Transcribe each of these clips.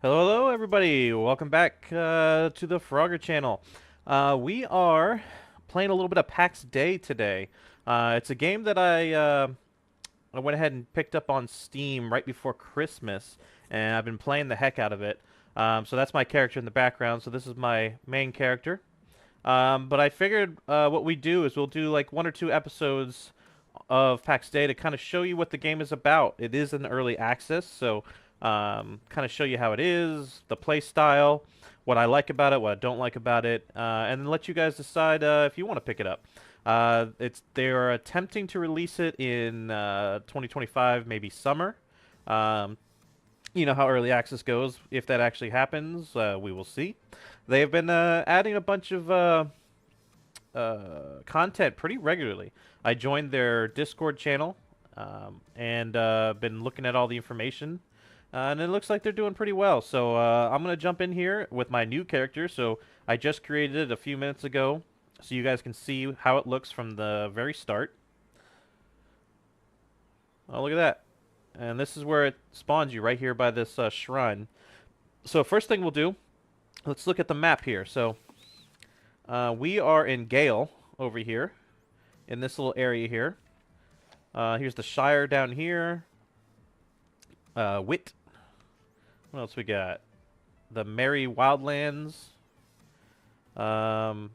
Hello, hello, everybody. Welcome back to the Frogger channel. We are playing a little bit of PAX Day today. It's a game that I went ahead and picked up on Steam right before Christmas, and I've been playing the heck out of it. So that's my character in the background. So this is my main character. But I figured what we do is we'll do like one or two episodes of PAX Day to kind of show you what the game is about. It is in early access, so kind of show you how it is, the play style, what I like about it, what I don't like about it, and then let you guys decide if you want to pick it up. They are attempting to release it in 2025, maybe summer. Um, you know how early access goes. If that actually happens, we will see. They have been adding a bunch of content pretty regularly. I joined their Discord channel and been looking at all the information. And it looks like they're doing pretty well. So I'm going to jump in here with my new character. So I just created it a few minutes ago so you guys can see how it looks from the very start. Oh, look at that. And this is where it spawns you, right here by this shrine. So first thing we'll do, let's look at the map here. So we are in Gale over here, in this little area here. Here's the Shire down here. Wit. What else we got? The Merry Wildlands. Um,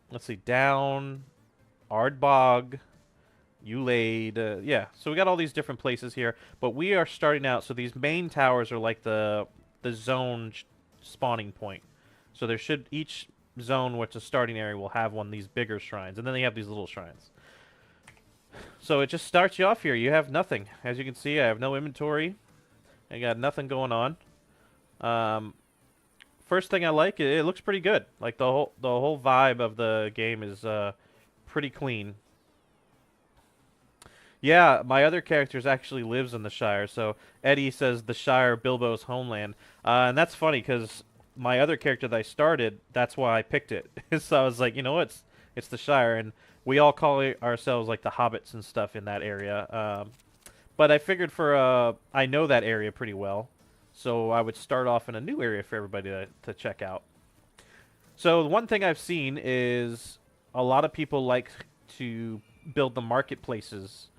let's see. Down. Ardbog. Ulade. Yeah, so we got all these different places here. But we are starting out. So these main towers are like the zone spawning point. So there should each zone, which is a starting area, will have one of these bigger shrines. And then they have these little shrines. So it just starts you off here. You have nothing. As you can see, I have no inventory. I got nothing going on. First thing I like, it looks pretty good. Like the whole vibe of the game is pretty clean. Yeah, my other characters actually lives in the Shire. So Eddie says the Shire, Bilbo's homeland, and that's funny because my other character that I started, that's why I picked it. So I was like, you know what, it's the Shire, and we all call ourselves like the hobbits and stuff in that area. But I figured I know that area pretty well, so I would start off in a new area for everybody to check out. So the one thing I've seen is a lot of people like to build the marketplaces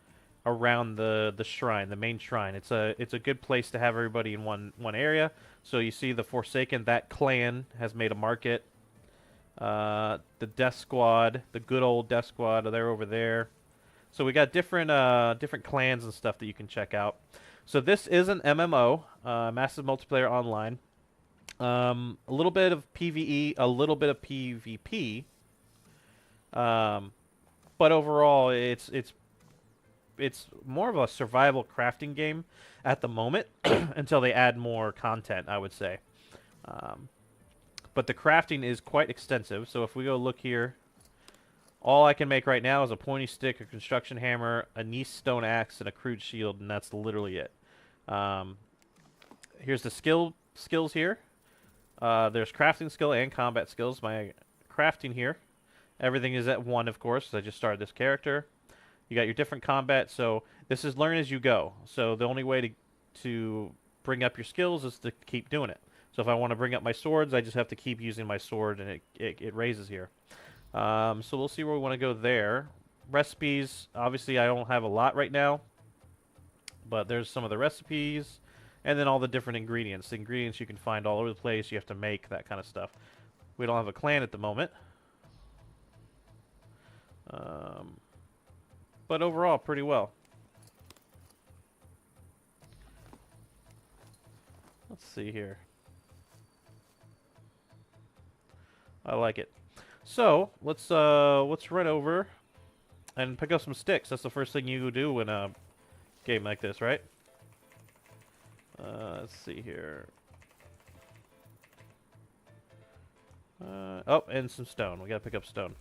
around the shrine, the main shrine. It's a good place to have everybody in one area. So you see the Forsaken, that clan has made a market. The Death Squad, the good old Death Squad, they're over there. So we got different clans and stuff that you can check out. So this is an MMO, massive multiplayer online. A little bit of PvE, a little bit of PvP. Um, but overall, it's more of a survival crafting game at the moment until they add more content, I would say. Um, but the crafting is quite extensive. So if we go look here, all I can make right now is a pointy stick, a construction hammer, a nice stone axe, and a crude shield, and that's literally it. Um, here's the skills here. There's crafting skill and combat skills. My crafting here, everything is at 1, of course, because I just started this character. You got your different combat, so this is learn as you go. So the only way to bring up your skills is to keep doing it. So if I want to bring up my swords, I just have to keep using my sword, and it raises here. So we'll see where we want to go there. Recipes, obviously I don't have a lot right now, but there's some of the recipes, and then all the different ingredients. The ingredients you can find all over the place. You have to make that kind of stuff. We don't have a clan at the moment. But overall, pretty well. Let's see here. I like it. So let's run over and pick up some sticks. That's the first thing you do in a game like this, right? Let's see here. Oh, and some stone. We gotta pick up stone.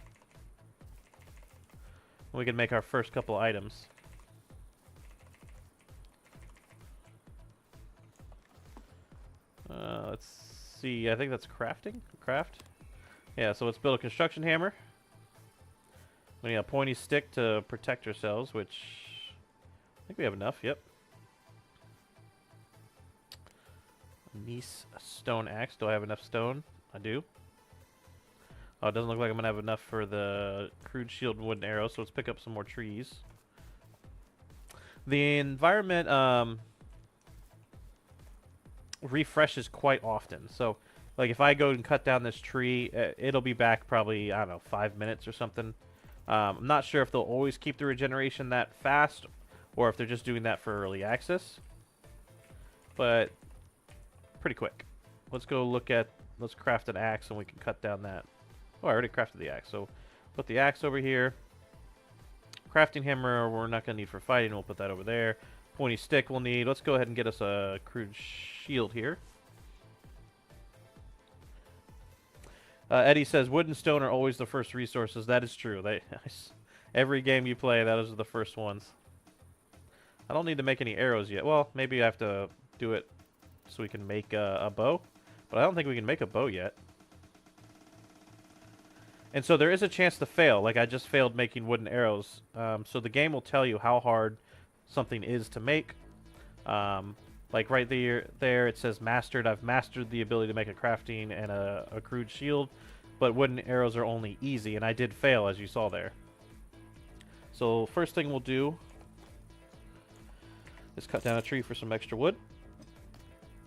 We can make our first couple items. Let's see. I think that's crafting. Craft. Yeah. So let's build a construction hammer. We need a pointy stick to protect ourselves, which I think we have enough. Yep. Nice stone axe. Do I have enough stone? I do. Oh, it doesn't look like I'm going to have enough for the crude shield and wooden arrow, so let's pick up some more trees. The environment refreshes quite often. So, like, if I go and cut down this tree, it'll be back probably, I don't know, 5 minutes or something. I'm not sure if they'll always keep the regeneration that fast, or if they're just doing that for early access. But, pretty quick. Let's go look at, let's craft an axe and we can cut down that. Oh, I already crafted the axe, so put the axe over here. Crafting hammer we're not going to need for fighting, we'll put that over there. Pointy stick we'll need. Let's go ahead and get us a crude shield here. Eddie says, wood and stone are always the first resources. That is true. Every game you play, those are the first ones. I don't need to make any arrows yet. Well, maybe I have to do it so we can make a bow. But I don't think we can make a bow yet. And so there is a chance to fail. Like, I just failed making wooden arrows. So the game will tell you how hard something is to make. Like right there it says mastered. I've mastered the ability to make a crafting and a crude shield. But wooden arrows are only easy. And I did fail, as you saw there. So first thing we'll do is cut down a tree for some extra wood.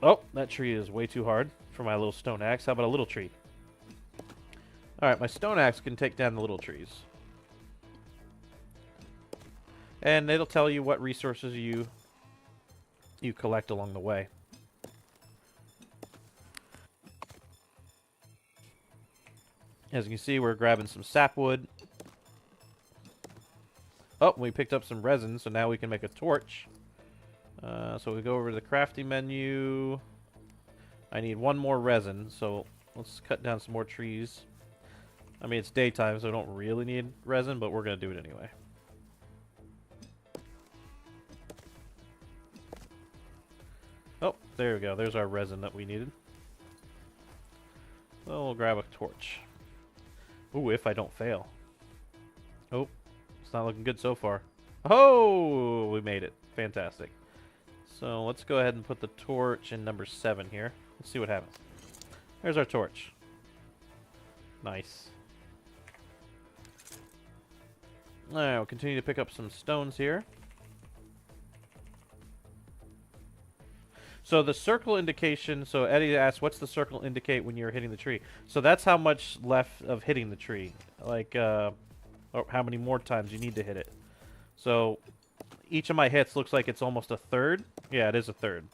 Oh, that tree is way too hard for my little stone axe. How about a little tree? Alright, my stone axe can take down the little trees. And it'll tell you what resources you collect along the way. As you can see, we're grabbing some sapwood. Oh, we picked up some resin, so now we can make a torch. So we go over to the crafting menu. I need one more resin, so let's cut down some more trees. I mean, it's daytime, so I don't really need resin, but we're going to do it anyway. Oh, there we go. There's our resin that we needed. So we'll grab a torch. Ooh, if I don't fail. Oh, it's not looking good so far. Oh, we made it. Fantastic. So let's go ahead and put the torch in number 7 here. Let's see what happens. There's our torch. Nice. Alright, we'll continue to pick up some stones here. So the circle indication, so Eddie asked, what's the circle indicate when you're hitting the tree? So that's how much left of hitting the tree. Like, or how many more times you need to hit it. So each of my hits looks like it's almost a third. Yeah, it is a third.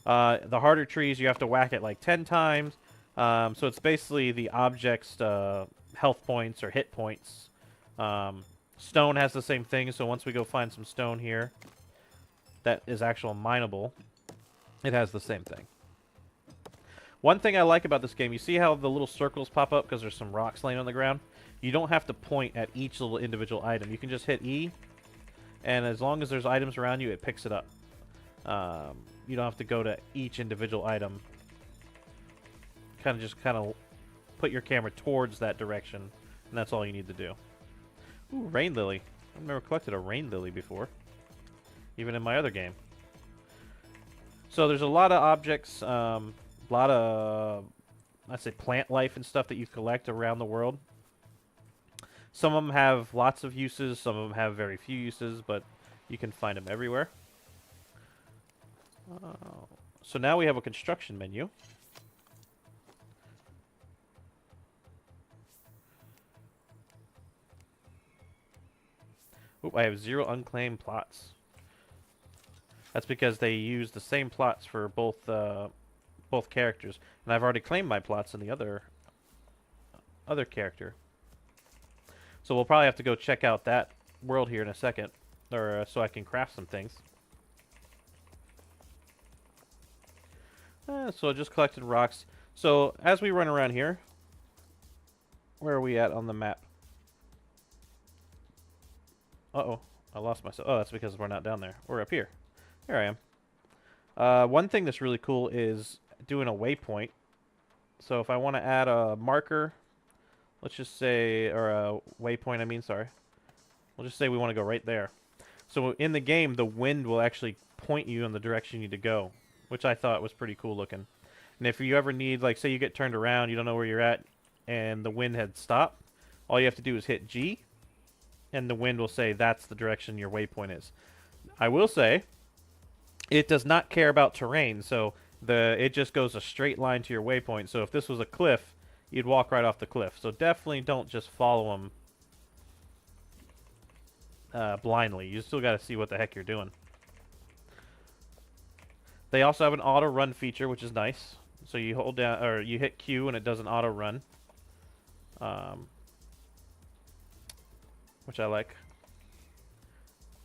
The harder trees, you have to whack it like 10 times. So it's basically the object's health points or hit points. Stone has the same thing, so once we go find some stone here that is actual mineable, it has the same thing. One thing I like about this game, you see how the little circles pop up because there's some rocks laying on the ground? You don't have to point at each little individual item. You can just hit E, and as long as there's items around you, it picks it up. You don't have to go to each individual item. Kind of put your camera towards that direction, and that's all you need to do. Ooh, rain lily. I've never collected a rain lily before, even in my other game. So there's a lot of objects, a lot of, I'd say, plant life and stuff that you collect around the world. Some of them have lots of uses, some of them have very few uses, but you can find them everywhere. So now we have a construction menu. Oop, I have 0 unclaimed plots. That's because they use the same plots for both characters, and I've already claimed my plots in the other character. So we'll probably have to go check out that world here in a second, or so I can craft some things. So I just collected rocks. So as we run around here, where are we at on the map? Uh-oh, I lost myself. Oh, that's because we're not down there. We're up here. Here I am. One thing that's really cool is doing a waypoint. So if I want to add a marker, let's just say, or a waypoint, I mean, sorry. We'll just say we want to go right there. So in the game, the wind will actually point you in the direction you need to go, which I thought was pretty cool looking. And if you ever need, like, say you get turned around, you don't know where you're at, and the wind had stopped, all you have to do is hit G, and the wind will say that's the direction your waypoint is. I will say, it does not care about terrain, so it just goes a straight line to your waypoint. So if this was a cliff, you'd walk right off the cliff. So definitely don't just follow them blindly. You still got to see what the heck you're doing. They also have an auto run feature, which is nice. So you hold down, or you hit Q and it does an auto run, which I like.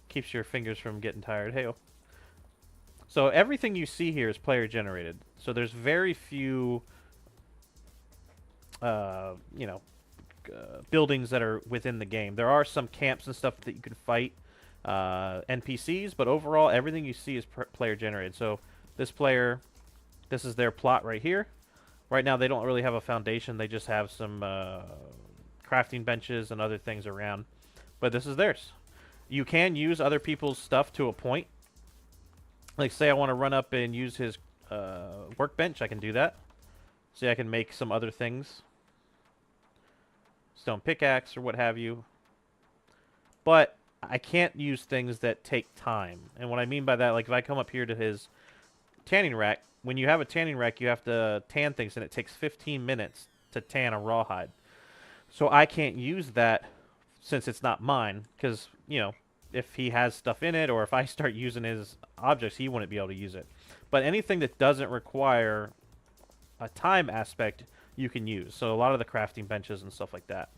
Keeps your fingers from getting tired. Hey-oh. So everything you see here is player generated. So there's very few, buildings that are within the game. There are some camps and stuff that you can fight, NPCs, but overall everything you see is player generated. So this player, this is their plot right here. Right now they don't really have a foundation. They just have some crafting benches and other things around. But this is theirs. You can use other people's stuff to a point. Like, say I want to run up and use his workbench, I can do that. See, I can make some other things. Stone pickaxe or what have you. But I can't use things that take time. And what I mean by that, like if I come up here to his tanning rack, when you have a tanning rack, you have to tan things, and it takes 15 minutes to tan a rawhide. So I can't use that since it's not mine, because, you know, if he has stuff in it, or if I start using his objects, he wouldn't be able to use it. But anything that doesn't require a time aspect, you can use. So a lot of the crafting benches and stuff like that.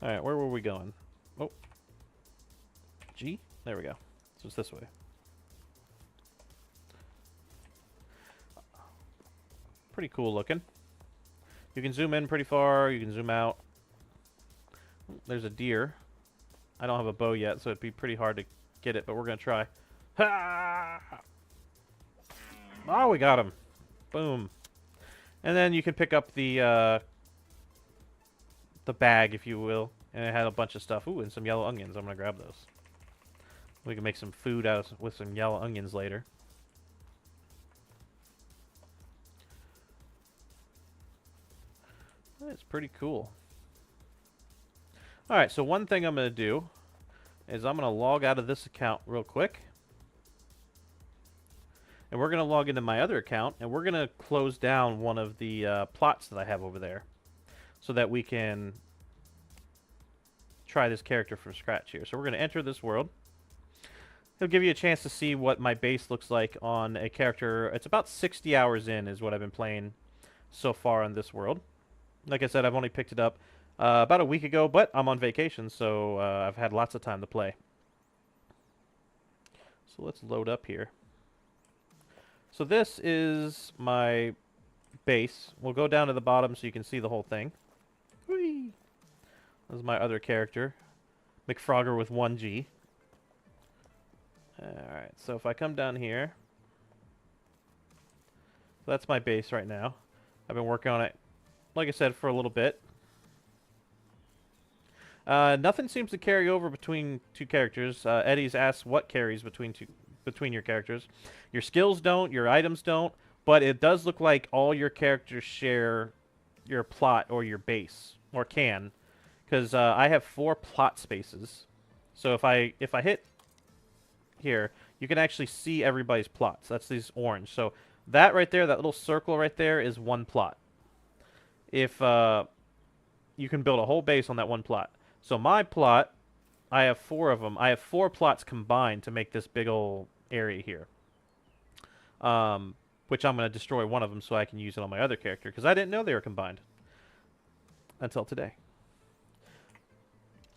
Alright, where were we going? Oh. G? There we go. So it's this way. Pretty cool looking. You can zoom in pretty far, you can zoom out. There's a deer. I don't have a bow yet, so it'd be pretty hard to get it, but we're going to try. Ha! Oh, we got him. Boom. And then you can pick up the bag, if you will, and it had a bunch of stuff. Ooh, and some yellow onions. I'm going to grab those. We can make some food with some yellow onions later. That's pretty cool. Alright, so one thing I'm going to do is I'm going to log out of this account real quick. And we're going to log into my other account, and we're going to close down one of the plots that I have over there, so that we can try this character from scratch here. So we're going to enter this world. It'll give you a chance to see what my base looks like on a character. It's about 60 hours in is what I've been playing so far on this world. Like I said, I've only picked it up about a week ago, but I'm on vacation, so I've had lots of time to play. So let's load up here. So this is my base. We'll go down to the bottom so you can see the whole thing. Whee! This is my other character, McFrogger with 1G. Alright, so if I come down here, so that's my base right now. I've been working on it, like I said, for a little bit. Nothing seems to carry over between two characters. Eddie's asked what carries between your characters. Your skills don't, your items don't, but it does look like all your characters share your plot or your base, or can, because I have 4 plot spaces. So if I hit here, you can actually see everybody's plots. That's these orange. So that right there, that little circle right there, is one plot. If you can build a whole base on that one plot. So my plot, I have 4 of them. I have 4 plots combined to make this big old area here. Which I'm going to destroy one of them so I can use it on my other character, because I didn't know they were combined until today.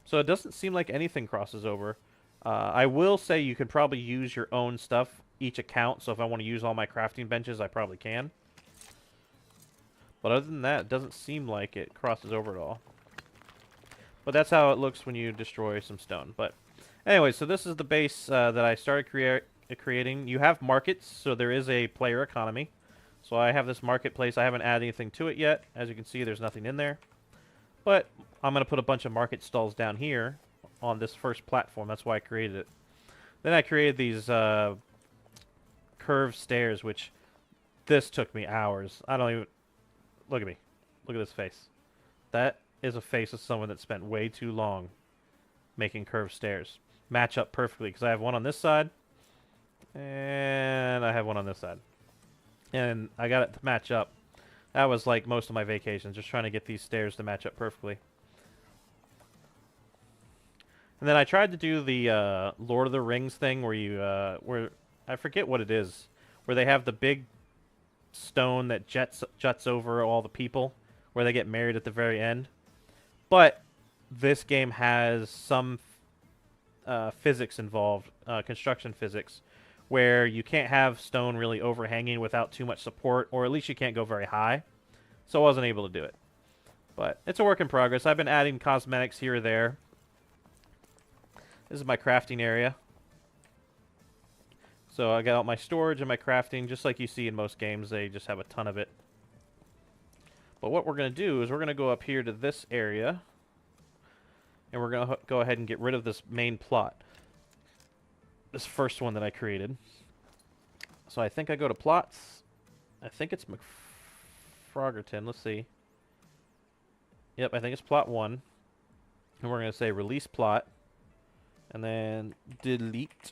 So it doesn't seem like anything crosses over. I will say you could probably use your own stuff, each account, so if I want to use all my crafting benches, I probably can. But other than that, it doesn't seem like it crosses over at all. But that's how it looks when you destroy some stone. But anyway, so this is the base that I started creating. You have markets, so there is a player economy. So I have this marketplace. I haven't added anything to it yet. As you can see, there's nothing in there. But I'm going to put a bunch of market stalls down here on this first platform. That's why I created it. Then I created these curved stairs, which This took me hours. I don't even... Look at me. Look at this face. That is a face of someone that spent way too long making curved stairs. Match up perfectly, because I have one on this side, and I have one on this side. And I got it to match up. That was like most of my vacations, just trying to get these stairs to match up perfectly. And then I tried to do the Lord of the Rings thing where you, where I forget what it is, where they have the big stone that juts over all the people, where they get married at the very end. But this game has some physics involved, construction physics, where you can't have stone really overhanging without too much support, or at least you can't go very high. So I wasn't able to do it. But it's a work in progress. I've been adding cosmetics here or there. This is my crafting area. So I got all my storage and my crafting, just like you see in most games. They just have a ton of it. But what we're going to do is we're going to go up here to this area, and we're going to go ahead and get rid of this main plot. This first one that I created. So I think I go to plots. I think it's McFroggerton. Let's see. Yep, I think it's plot 1. And we're going to say release plot. And then delete.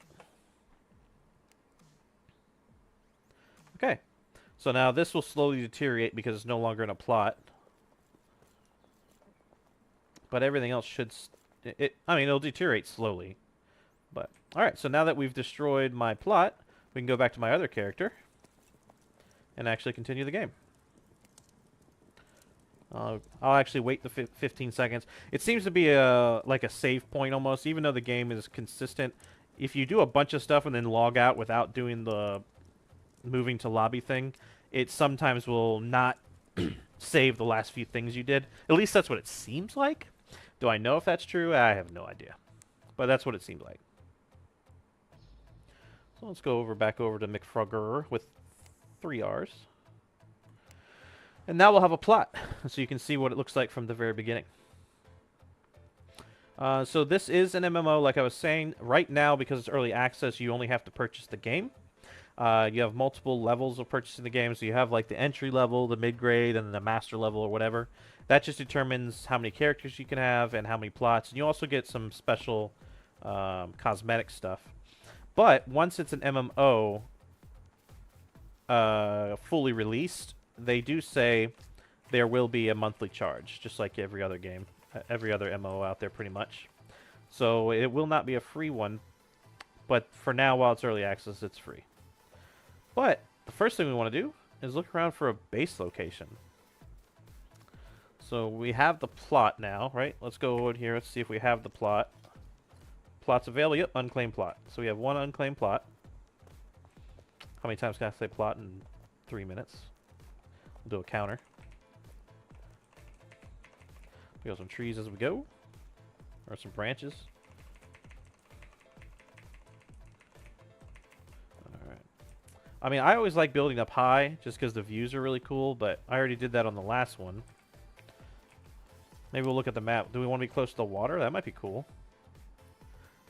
Okay. So now this will slowly deteriorate because it's no longer in a plot. But everything else should... I mean, it'll deteriorate slowly. But alright, so now that we've destroyed my plot, we can go back to my other character and actually continue the game. I'll actually wait the 15 seconds. It seems to be like a save point almost, even though the game is consistent. If you do a bunch of stuff and then log out without doing the moving to lobby thing, it sometimes will not save the last few things you did. At least that's what it seems like. Do I know if that's true? I have no idea. But that's what it seemed like. So let's go back over to McFrogger with 3 R's. And now we'll have a plot, so you can see what it looks like from the very beginning. So this is an MMO, like I was saying. Right now, because it's early access, you only have to purchase the game. You have multiple levels of purchasing the game, so you have like the entry level, the mid-grade, and the master level or whatever. That just determines how many characters you can have and how many plots. And you also get some special cosmetic stuff. But once it's an MMO fully released, they do say there will be a monthly charge, just like every other game, every other MMO out there pretty much. So it will not be a free one, but for now, while it's early access, it's free. But the first thing we want to do is look around for a base location. So we have the plot now, right? Let's go over here. Let's see if we have the plot. Plots available. Yep, unclaimed plot. So we have one unclaimed plot. How many times can I say plot in 3 minutes? We'll do a counter. We got some trees as we go. Or some branches. Alright. I mean, I always like building up high, just because the views are really cool, but I already did that on the last one. Maybe we'll look at the map. Do we want to be close to the water? That might be cool.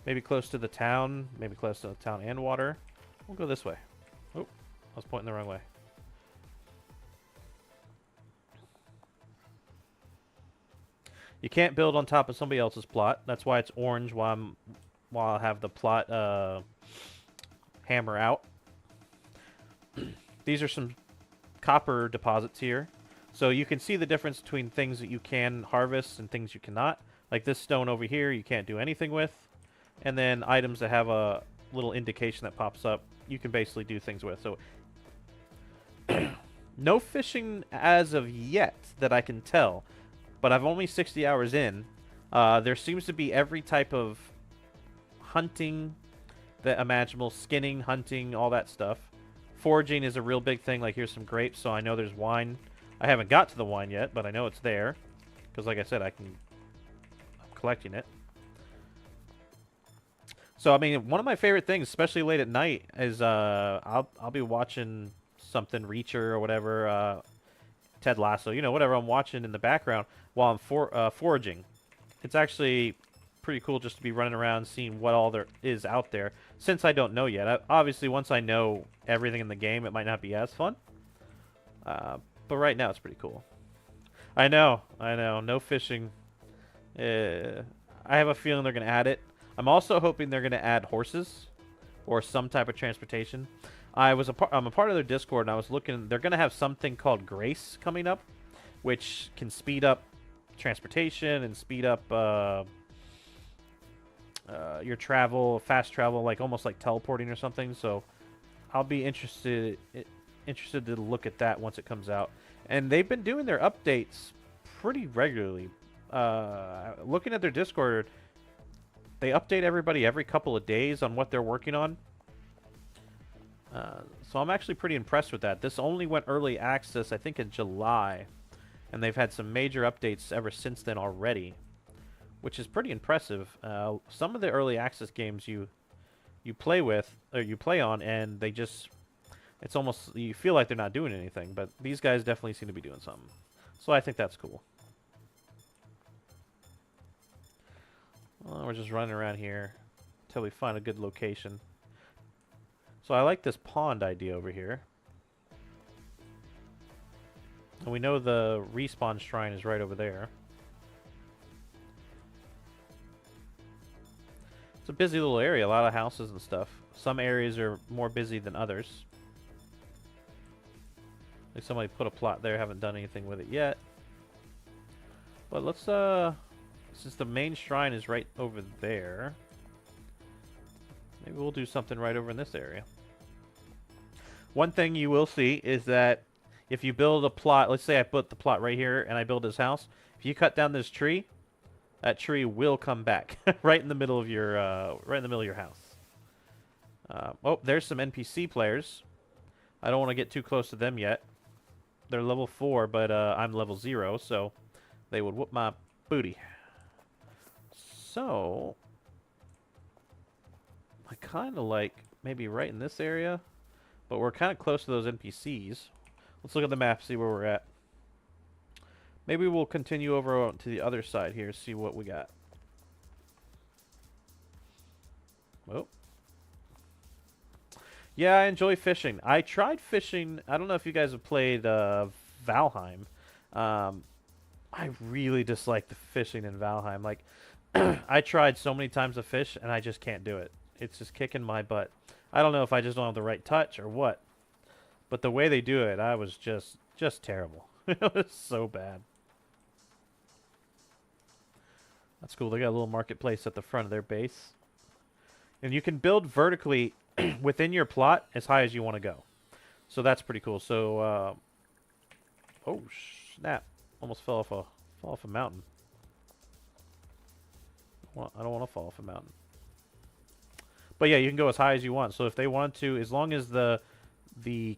Maybe close to the town. Maybe close to the town and water. We'll go this way. Oh, I was pointing the wrong way. You can't build on top of somebody else's plot. That's why it's orange while I have the plot hammer out. These are some copper deposits here. So you can see the difference between things that you can harvest and things you cannot. Like this stone over here, you can't do anything with. And then items that have a little indication that pops up, you can basically do things with. So no fishing as of yet that I can tell. But I've only 60 hours in. There seems to be every type of hunting that imaginable. Skinning, hunting, all that stuff. Foraging is a real big thing. Like here's some grapes, so I know there's wine. I haven't got to the wine yet, but I know it's there. Because like I said, I'm collecting it. So, I mean, one of my favorite things, especially late at night, is I'll be watching something, Reacher or whatever, Ted Lasso, you know, whatever I'm watching in the background while I'm foraging. It's actually pretty cool just to be running around seeing what all there is out there, since I don't know yet. Obviously, once I know everything in the game, it might not be as fun. Uh, but right now it's pretty cool. I know. No fishing. I have a feeling they're going to add it. I'm also hoping they're going to add horses or some type of transportation. I'm a part of their Discord, and I was looking. They're going to have something called Grace coming up, which can speed up transportation and speed up your travel, fast travel, like almost like teleporting or something. So I'll be interested to look at that once it comes out. And they've been doing their updates pretty regularly. Looking at their Discord, they update everybody every couple of days on what they're working on. So I'm actually pretty impressed with that. This only went early access, I think, in July. And they've had some major updates ever since then already, which is pretty impressive. Some of the early access games you play with, or you play on, and they just... It's almost... You feel like they're not doing anything, but these guys definitely seem to be doing something. So I think that's cool. Well, we're just running around here until we find a good location. So I like this pond idea over here. And we know the respawn shrine is right over there. It's a busy little area, a lot of houses and stuff. Some areas are more busy than others. Like somebody put a plot there, haven't done anything with it yet. But let's, since the main shrine is right over there, maybe we'll do something right over in this area. One thing you will see is that if you build a plot, let's say I put the plot right here and I build this house, if you cut down this tree, that tree will come back right in the middle of your house. Oh, there's some NPC players. I don't want to get too close to them yet. They're level 4, but I'm level 0, so they would whoop my booty. So I kind of like maybe right in this area, but we're kind of close to those NPCs. Let's look at the map, see where we're at. Maybe we'll continue over to the other side here, see what we got. Oh. Yeah, I enjoy fishing. I tried fishing. I don't know if you guys have played Valheim. I really dislike the fishing in Valheim. Like, I tried so many times to fish, and I just can't do it. It's just kicking my butt. I don't know if I just don't have the right touch or what. But the way they do it, I was just terrible. It was so bad. That's cool. They got a little marketplace at the front of their base. And you can build vertically within your plot as high as you want to go. So that's pretty cool. So, oh, snap. Almost fell off a mountain. I don't want to fall off a mountain. But yeah, you can go as high as you want. So if they want to, as long as the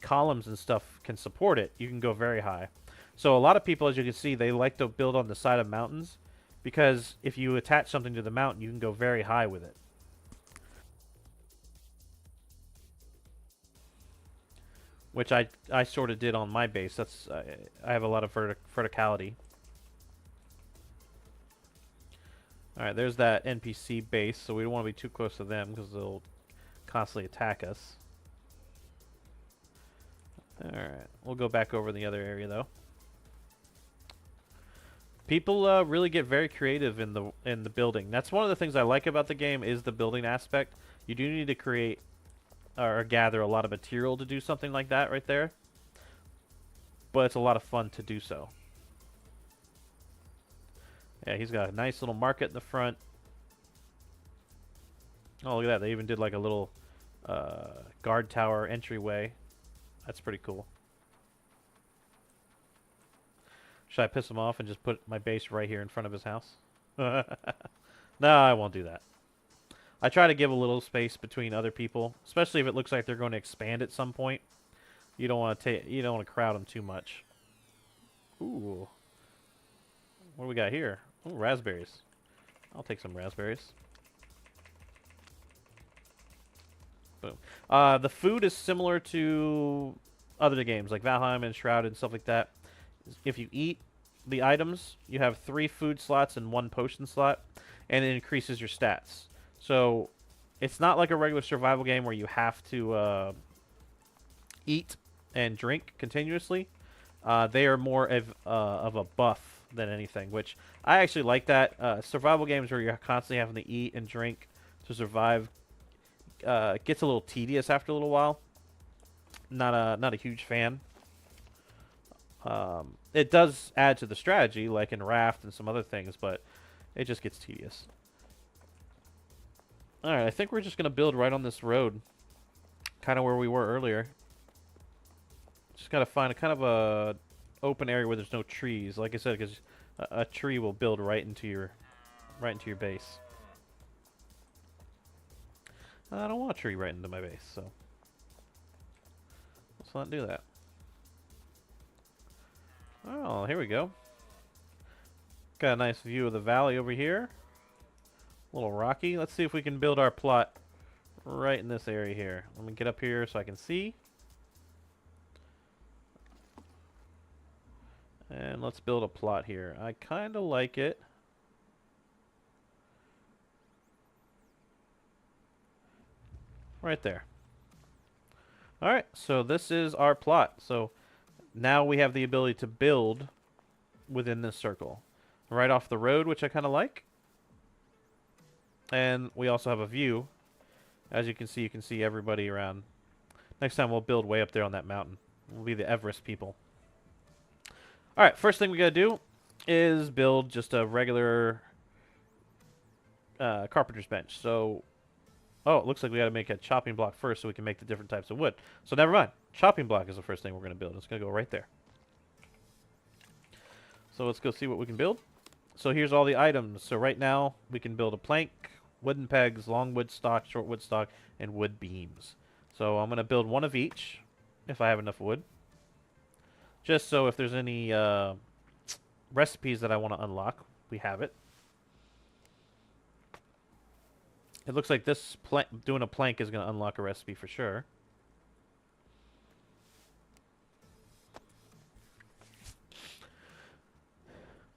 columns and stuff can support it, you can go very high. So a lot of people, as you can see, they like to build on the side of mountains because if you attach something to the mountain, you can go very high with it. Which I sort of did on my base. That's I have a lot of verticality. Alright, there's that NPC base, so we don't want to be too close to them because they'll constantly attack us. Alright, we'll go back over in the other area though. People really get very creative in the building. That's one of the things I like about the game is the building aspect. You do need to create or gather a lot of material to do something like that right there. But it's a lot of fun to do so. Yeah, he's got a nice little market in the front. Oh, look at that. They even did like a little guard tower entryway. That's pretty cool. Should I piss him off and just put my base right here in front of his house? No, I won't do that. I try to give a little space between other people, especially if it looks like they're going to expand at some point. You don't want to crowd them too much. Ooh. What do we got here? Ooh, raspberries. I'll take some raspberries. Boom. The food is similar to other games like Valheim and Shrouded and stuff like that. If you eat the items, you have 3 food slots and 1 potion slot, and it increases your stats. So it's not like a regular survival game where you have to eat and drink continuously. They are more of a buff than anything, which I actually like that. Survival games where you're constantly having to eat and drink to survive gets a little tedious after a little while. Not a huge fan. It does add to the strategy, like in Raft and some other things, but it just gets tedious. Alright, I think we're just going to build right on this road. Kind of where we were earlier. Just got to find a kind of a open area where there's no trees. Like I said, because a tree will build right into your base. I don't want a tree right into my base, so let's not do that. Oh, here we go. Got a nice view of the valley over here. A little rocky. Let's see if we can build our plot right in this area here. Let me get up here so I can see. And let's build a plot here. I kind of like it. Right there. Alright, so this is our plot. So now we have the ability to build within this circle. Right off the road, which I kind of like. And we also have a view. As you can see everybody around. Next time we'll build way up there on that mountain. We'll be the Everest people. Alright, first thing we gotta do is build just a regular carpenter's bench. So, oh, it looks like we gotta make a chopping block first so we can make the different types of wood. So never mind. Chopping block is the first thing we're gonna build. It's gonna go right there. So let's go see what we can build. So here's all the items. So right now we can build a plank, wooden pegs, long wood stock, short wood stock, and wood beams. So I'm gonna build one of each if I have enough wood. Just so if there's any recipes that I want to unlock, we have it. It looks like this doing a plank is going to unlock a recipe for sure.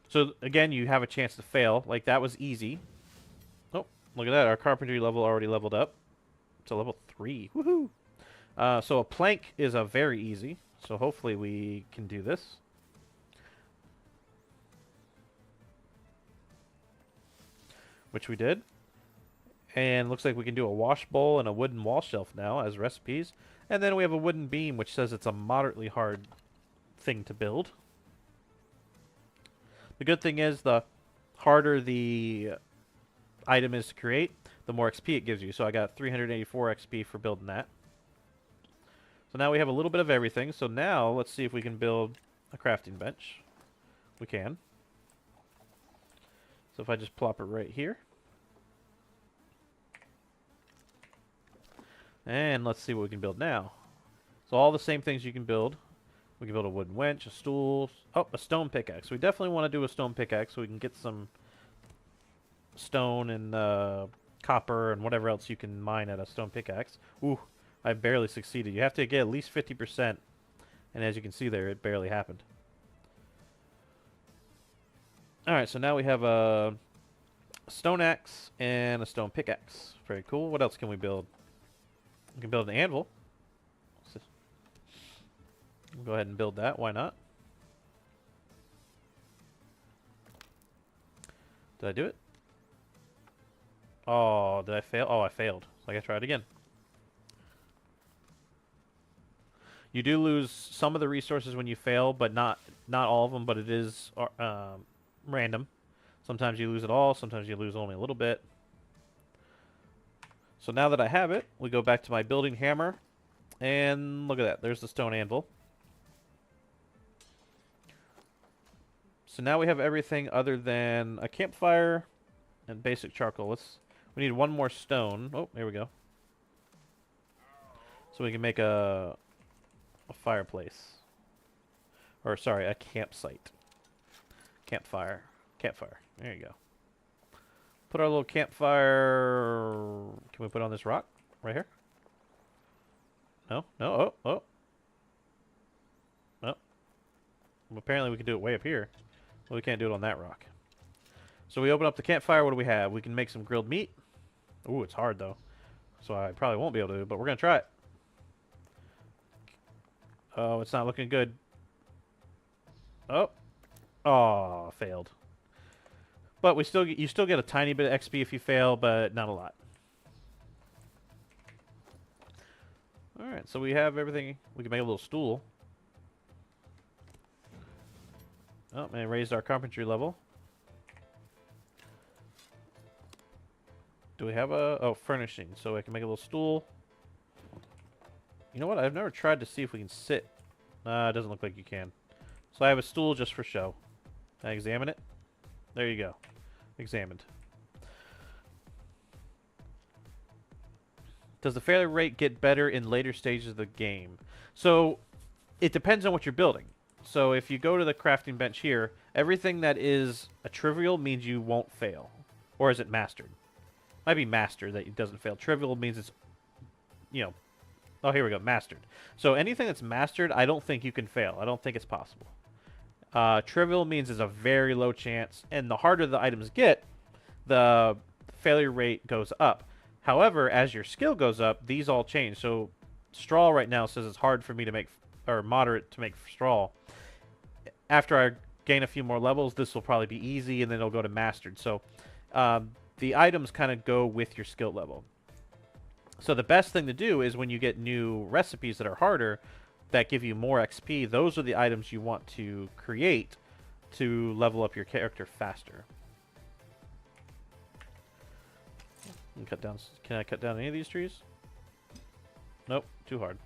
So again, you have a chance to fail. Like that was easy. Oh, look at that. Our carpentry level already leveled up to level 3. Woohoo! So a plank is a very easy. So hopefully we can do this. Which we did. And looks like we can do a wash bowl and a wooden wall shelf now as recipes. And then we have a wooden beam, which says it's a moderately hard thing to build. The good thing is the harder the item is to create, the more XP it gives you. So I got 384 XP for building that. So now we have a little bit of everything. So now let's see if we can build a crafting bench. We can. So if I just plop it right here. And let's see what we can build now. So all the same things you can build. We can build a wooden winch, a stool. Oh, a stone pickaxe. We definitely want to do a stone pickaxe so we can get some stone and copper and whatever else you can mine at a stone pickaxe. Ooh. I barely succeeded. You have to get at least 50%. And as you can see there, it barely happened. Alright, so now we have a stone axe and a stone pickaxe. Very cool. What else can we build? We can build an anvil. Go ahead and build that. Why not? Did I do it? Oh, did I fail? Oh, I failed. So I gotta try it again. You do lose some of the resources when you fail, but not all of them, but it is random. Sometimes you lose it all, sometimes you lose only a little bit. So now that I have it, we go back to my building hammer, and look at that. There's the stone anvil. So now we have everything other than a campfire and basic charcoal. We need one more stone. Oh, there we go. So we can make a fireplace. Or, sorry, a campsite. Campfire. Campfire. There you go. Put our little campfire... Can we put it on this rock? Right here? No? No? Oh, oh. Oh. Well, apparently we can do it way up here. Well, we can't do it on that rock. So we open up the campfire. What do we have? We can make some grilled meat. Ooh, it's hard, though. So I probably won't be able to, but we're going to try it. Oh, it's not looking good. Oh. Oh, failed. But you still get a tiny bit of XP if you fail, but not a lot. All right, so we have everything. We can make a little stool. Oh, and raised our carpentry level. Do we have a... Oh, furnishing. So I can make a little stool. You know what? I've never tried to see if we can sit. It doesn't look like you can. So I have a stool just for show. Can I examine it? There you go. Examined. Does the failure rate get better in later stages of the game? So it depends on what you're building. So if you go to the crafting bench here, everything that is a trivial means you won't fail. Or is it mastered? Might be mastered that it doesn't fail. Trivial means it's, you know... Oh, here we go. Mastered. So anything that's mastered, I don't think you can fail. I don't think it's possible. Trivial means there's a very low chance. And the harder the items get, the failure rate goes up. However, as your skill goes up, these all change. So straw right now says it's hard for me to make, or moderate to make straw. After I gain a few more levels, this will probably be easy, and then it'll go to mastered. So the items kind of go with your skill level. So the best thing to do is when you get new recipes that are harder, that give you more XP, those are the items you want to create to level up your character faster. Can I cut down any of these trees? Nope, too hard.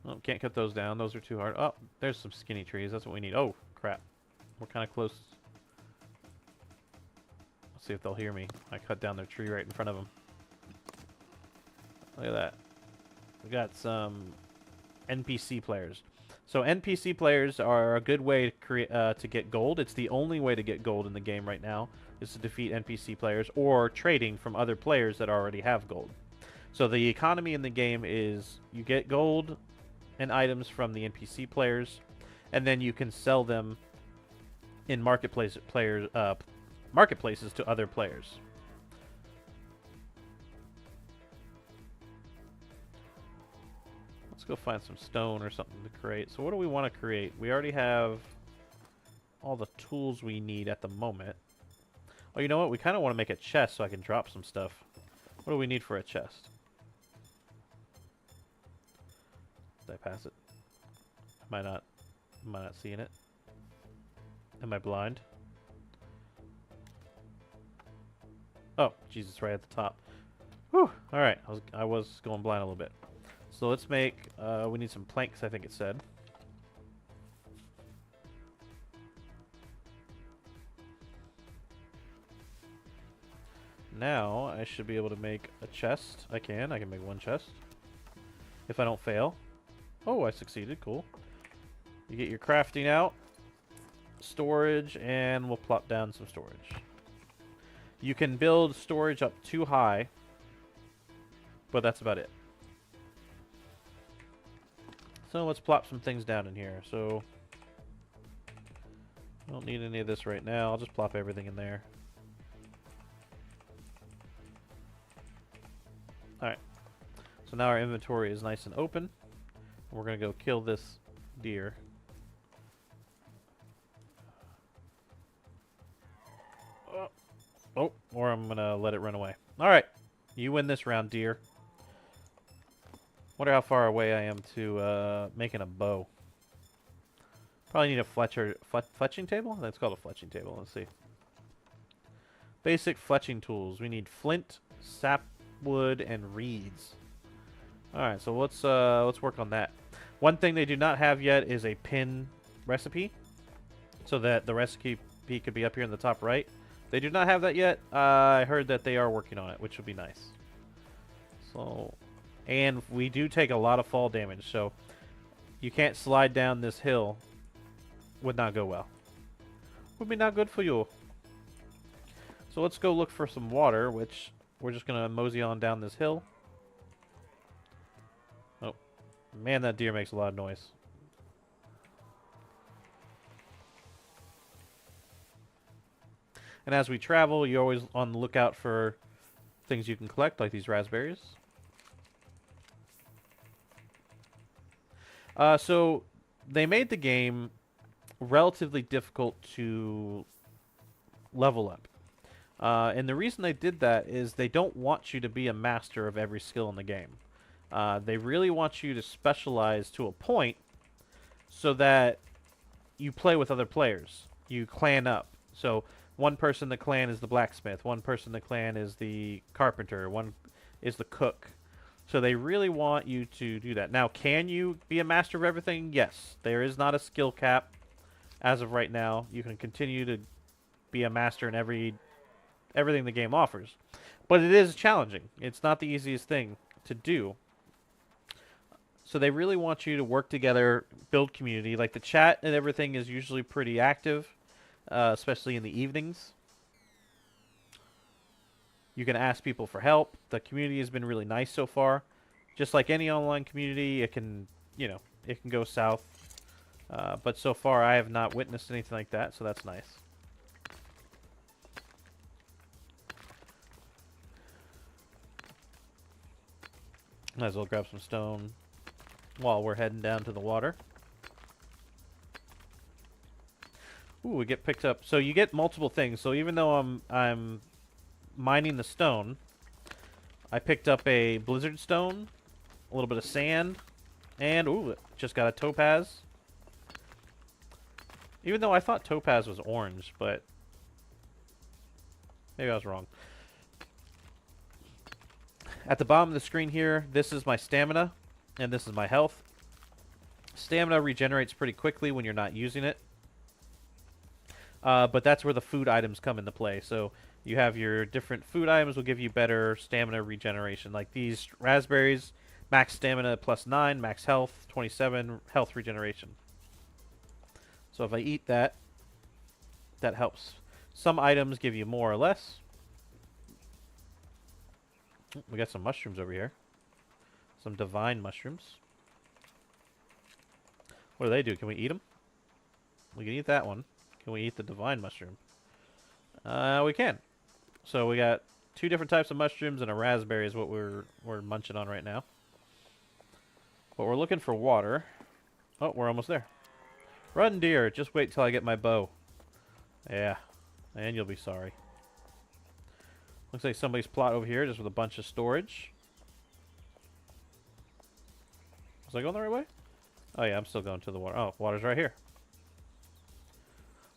Oh, can't cut those down. Those are too hard. Oh, there's some skinny trees. That's what we need. Oh, crap. We're kind of close. Let's see if they'll hear me. I cut down their tree right in front of them. Look at that. We got some NPC players. So NPC players are a good way to create to get gold. It's the only way to get gold in the game right now is to defeat NPC players or trading from other players that already have gold. So the economy in the game is you get gold and items from the NPC players, and then you can sell them in marketplaces to other players. Let's go find some stone or something to create. So what do we want to create? We already have all the tools we need at the moment. Oh, you know what? We kind of want to make a chest so I can drop some stuff. What do we need for a chest? Did I pass it? Am I not seeing it? Am I blind? Oh, Jesus, right at the top. Whew. Alright, I was going blind a little bit. So let's make, we need some planks, I think it said. Now, I should be able to make a chest. I can make one chest. If I don't fail. Oh, I succeeded, cool. You get your crafting out. Storage, and we'll plop down some storage. You can build storage up too high, but that's about it. So let's plop some things down in here. So I don't need any of this right now. I'll just plop everything in there. Alright. So now our inventory is nice and open. We're going to go kill this deer. Oh, or I'm going to let it run away. Alright. You win this round, deer. Wonder how far away I am to making a bow. Probably need a fletching table? That's called a fletching table. Let's see. Basic fletching tools. We need flint, sapwood, and reeds. Alright, so let's work on that. One thing they do not have yet is a pin recipe. So that the recipe could be up here in the top right. They do not have that yet. I heard that they are working on it, which would be nice. So, and we do take a lot of fall damage, so you can't slide down this hill. Would not go well. Would be not good for you. So let's go look for some water, which we're just going to mosey on down this hill. Oh, man, that deer makes a lot of noise. And as we travel, you're always on the lookout for things you can collect, like these raspberries. So they made the game relatively difficult to level up. And the reason they did that is they don't want you to be a master of every skill in the game. They really want you to specialize to a point so that you play with other players. You clan up. So one person in the clan is the blacksmith, one person in the clan is the carpenter, one is the cook. So they really want you to do that. Now, can you be a master of everything? Yes. There is not a skill cap as of right now. You can continue to be a master in everything the game offers. But it is challenging. It's not the easiest thing to do. So they really want you to work together, build community. Like the chat and everything is usually pretty active, especially in the evenings. You can ask people for help. The community has been really nice so far. Just like any online community, it can, it can go south. But so far, I have not witnessed anything like that, so that's nice. Might as well grab some stone while we're heading down to the water. Ooh, we get picked up. So you get multiple things. So even though I'm mining the stone, I picked up a blizzard stone, a little bit of sand, and ooh, just got a topaz. Even though I thought topaz was orange, but maybe I was wrong. At the bottom of the screen here, this is my stamina, and this is my health. Stamina regenerates pretty quickly when you're not using it. But that's where the food items come into play. So you have your different food items will give you better stamina regeneration. Like these raspberries, max stamina plus 9, max health, 27, health regeneration. So if I eat that, that helps. Some items give you more or less. We got some mushrooms over here. Some divine mushrooms. What do they do? Can we eat them? We can eat that one. Can we eat the divine mushroom? We can. So we got 2 different types of mushrooms, and a raspberry is what we're munching on right now. But we're looking for water. Oh, we're almost there. Run, deer. Just wait till I get my bow. Yeah. And you'll be sorry. Looks like somebody's plot over here just with a bunch of storage. Was I going the right way? Oh yeah, I'm still going to the water. Oh, water's right here.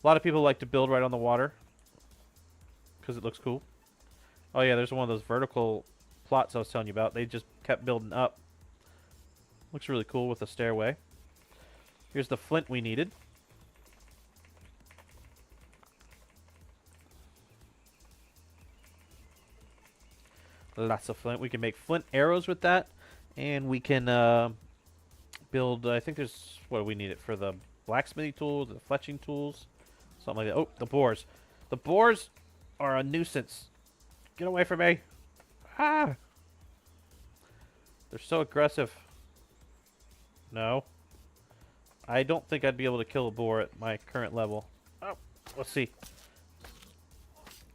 A lot of people like to build right on the water because it looks cool. Oh yeah, there's one of those vertical plots I was telling you about. They just kept building up. Looks really cool with a stairway. Here's the flint we needed. Lots of flint. We can make flint arrows with that. And we can build, I think there's, what do we need it for? The blacksmithing tools, the fletching tools, something like that. Oh, the boars. The boars are a nuisance. Get away from me. Ah! They're so aggressive. No. I don't think I'd be able to kill a boar at my current level. Oh, let's see.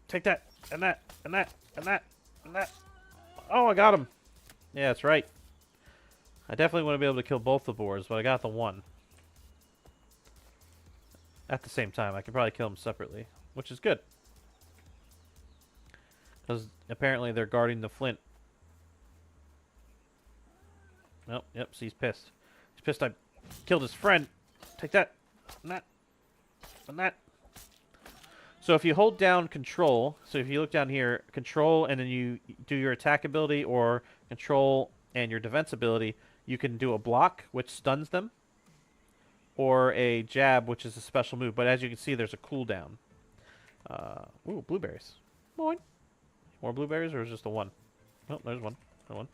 Take that, and that, and that, and that, and that. Oh, I got him. Yeah, that's right. I definitely want to be able to kill both the boars, but I got the one. At the same time, I can probably kill them separately, which is good. Because apparently they're guarding the flint. Oh, yep, so he's pissed. He's pissed I killed his friend. Take that, and that, and that. So if you hold down control, so if you look down here, control, and then you do your attack ability, or control and your defense ability, you can do a block, which stuns them, or a jab, which is a special move. But as you can see, there's a cooldown. Ooh, blueberries. Boing. More blueberries, or is just the one? Oh, there's one. There's one.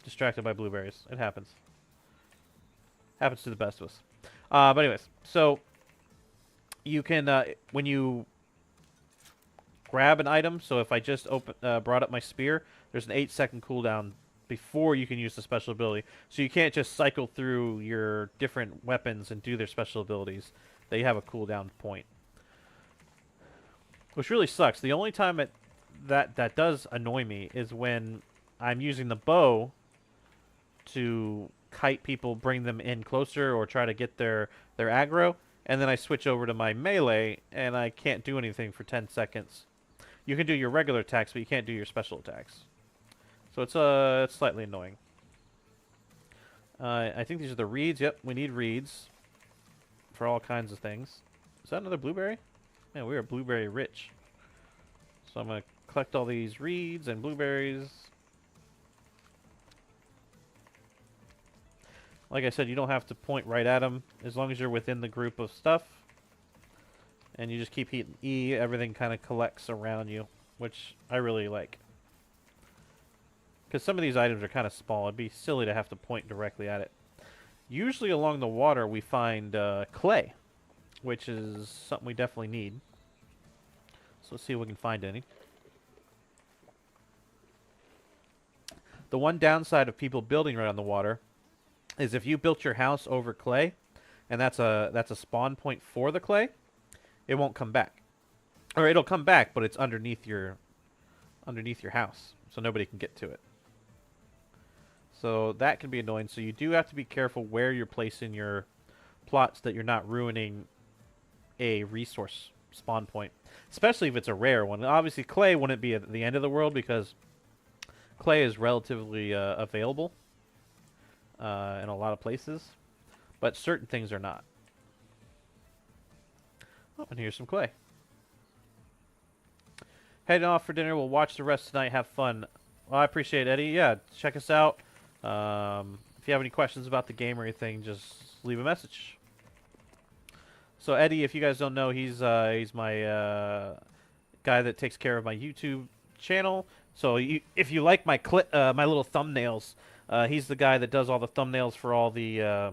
Distracted by blueberries. It happens. Happens to the best of us. But anyways, so you can, when you grab an item, so if I just brought up my spear, there's an 8-second cooldown before you can use the special ability. So you can't just cycle through your different weapons and do their special abilities. They have a cooldown point. Which really sucks. The only time that does annoy me is when I'm using the bow to kite people, bring them in closer, or try to get their aggro, and then I switch over to my melee, and I can't do anything for 10 seconds. You can do your regular attacks, but you can't do your special attacks. So it's slightly annoying. I think these are the reeds. Yep, we need reeds for all kinds of things. Is that another blueberry? Man, we are blueberry rich. So I'm going to collect all these reeds and blueberries. Like I said, you don't have to point right at them as long as you're within the group of stuff. And you just keep hitting E, everything kind of collects around you, which I really like. Because some of these items are kind of small. It'd be silly to have to point directly at it. Usually along the water we find clay, which is something we definitely need. So let's see if we can find any. The one downside of people building right on the water is if you built your house over clay, and that's a spawn point for the clay, it won't come back. Or it'll come back, but it's underneath your house, so nobody can get to it. So that can be annoying. So you do have to be careful where you're placing your plots, that you're not ruining a resource spawn point, especially if it's a rare one. Obviously, clay wouldn't be at the end of the world because clay is relatively available in a lot of places, but certain things are not. Oh, and here's some clay. Heading off for dinner. We'll watch the rest tonight. Have fun. Well, I appreciate it, Eddie. Yeah, check us out. If you have any questions about the game or anything, just leave a message. So Eddie, if you guys don't know, he's my guy that takes care of my YouTube channel. So if you like my my little thumbnails, he's the guy that does all the thumbnails for all the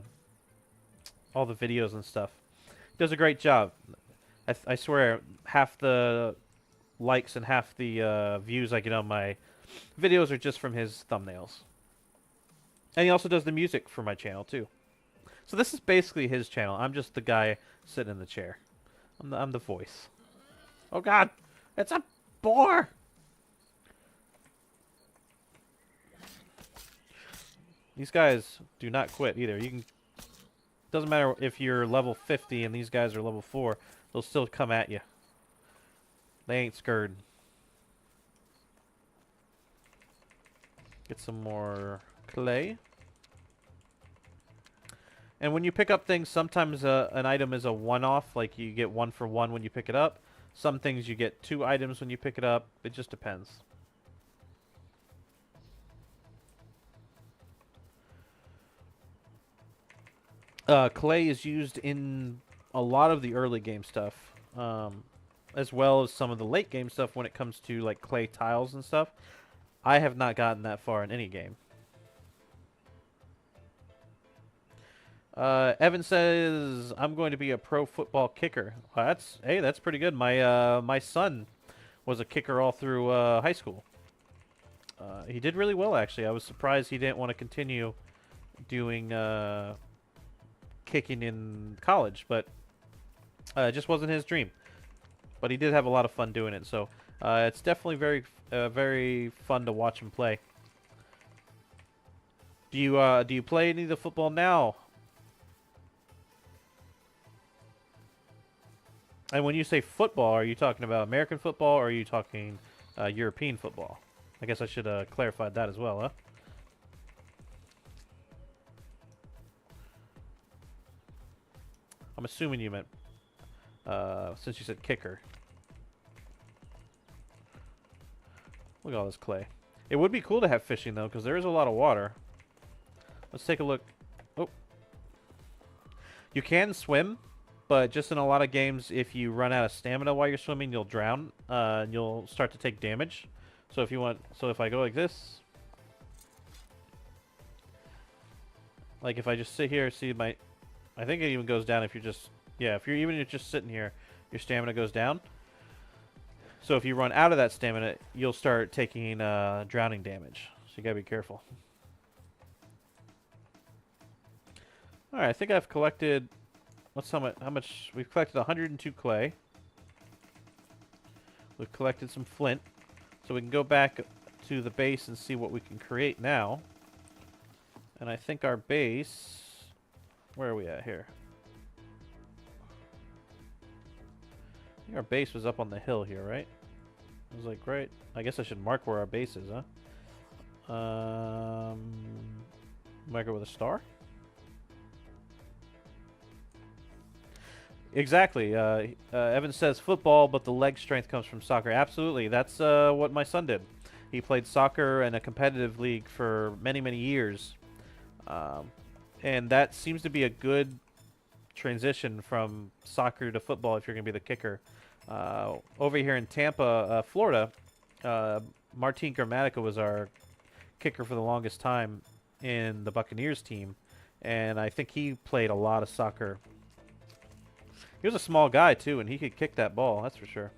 videos and stuff. He does a great job. I swear, half the likes and half the views I get on my videos are just from his thumbnails. And he also does the music for my channel too. So this is basically his channel. I'm just the guy sitting in the chair. I'm the voice. Oh God, it's a boar! These guys do not quit either. You can. Doesn't matter if you're level 50 and these guys are level 4. They'll still come at you. They ain't scared. Get some more clay. And when you pick up things, sometimes an item is a one-off. Like you get 1 for 1 when you pick it up. Some things you get 2 items when you pick it up. It just depends. Clay is used in a lot of the early game stuff, as well as some of the late game stuff when it comes to like clay tiles and stuff. I have not gotten that far in any game. Evan says, I'm going to be a pro football kicker. Well, that's pretty good. My son was a kicker all through high school. He did really well, actually. I was surprised he didn't want to continue doing kicking in college, but it just wasn't his dream. But he did have a lot of fun doing it, so it's definitely very fun to watch him play. Do you play any of the football now? And when you say football, are you talking about American football, or are you talking European football? I guess I should clarify that as well, huh? I'm assuming you meant, since you said kicker. Look at all this clay. It would be cool to have fishing, though, because there is a lot of water. Let's take a look. Oh. You can swim, but just in a lot of games, if you run out of stamina while you're swimming, you'll drown, and you'll start to take damage. So if I go like this, like if I just sit here, see my, I think it even goes down if you're just, yeah, if you're just sitting here, your stamina goes down. So if you run out of that stamina, you'll start taking drowning damage. So you gotta be careful. All right, I think I've collected. How much? We've collected 102 clay. We've collected some flint, so we can go back to the base and see what we can create now. And I think our base... Where are we at here? I think our base was up on the hill here, right? I was like, right. I guess I should mark where our base is, huh? Mark it with a star? Exactly. Evan says football, but the leg strength comes from soccer. Absolutely. That's what my son did. He played soccer in a competitive league for many, many years. And that seems to be a good transition from soccer to football if you're going to be the kicker. Over here in Tampa, Florida, Martin Gramatica was our kicker for the longest time in the Buccaneers team. And I think he played a lot of soccer. He was a small guy, too, and he could kick that ball, that's for sure.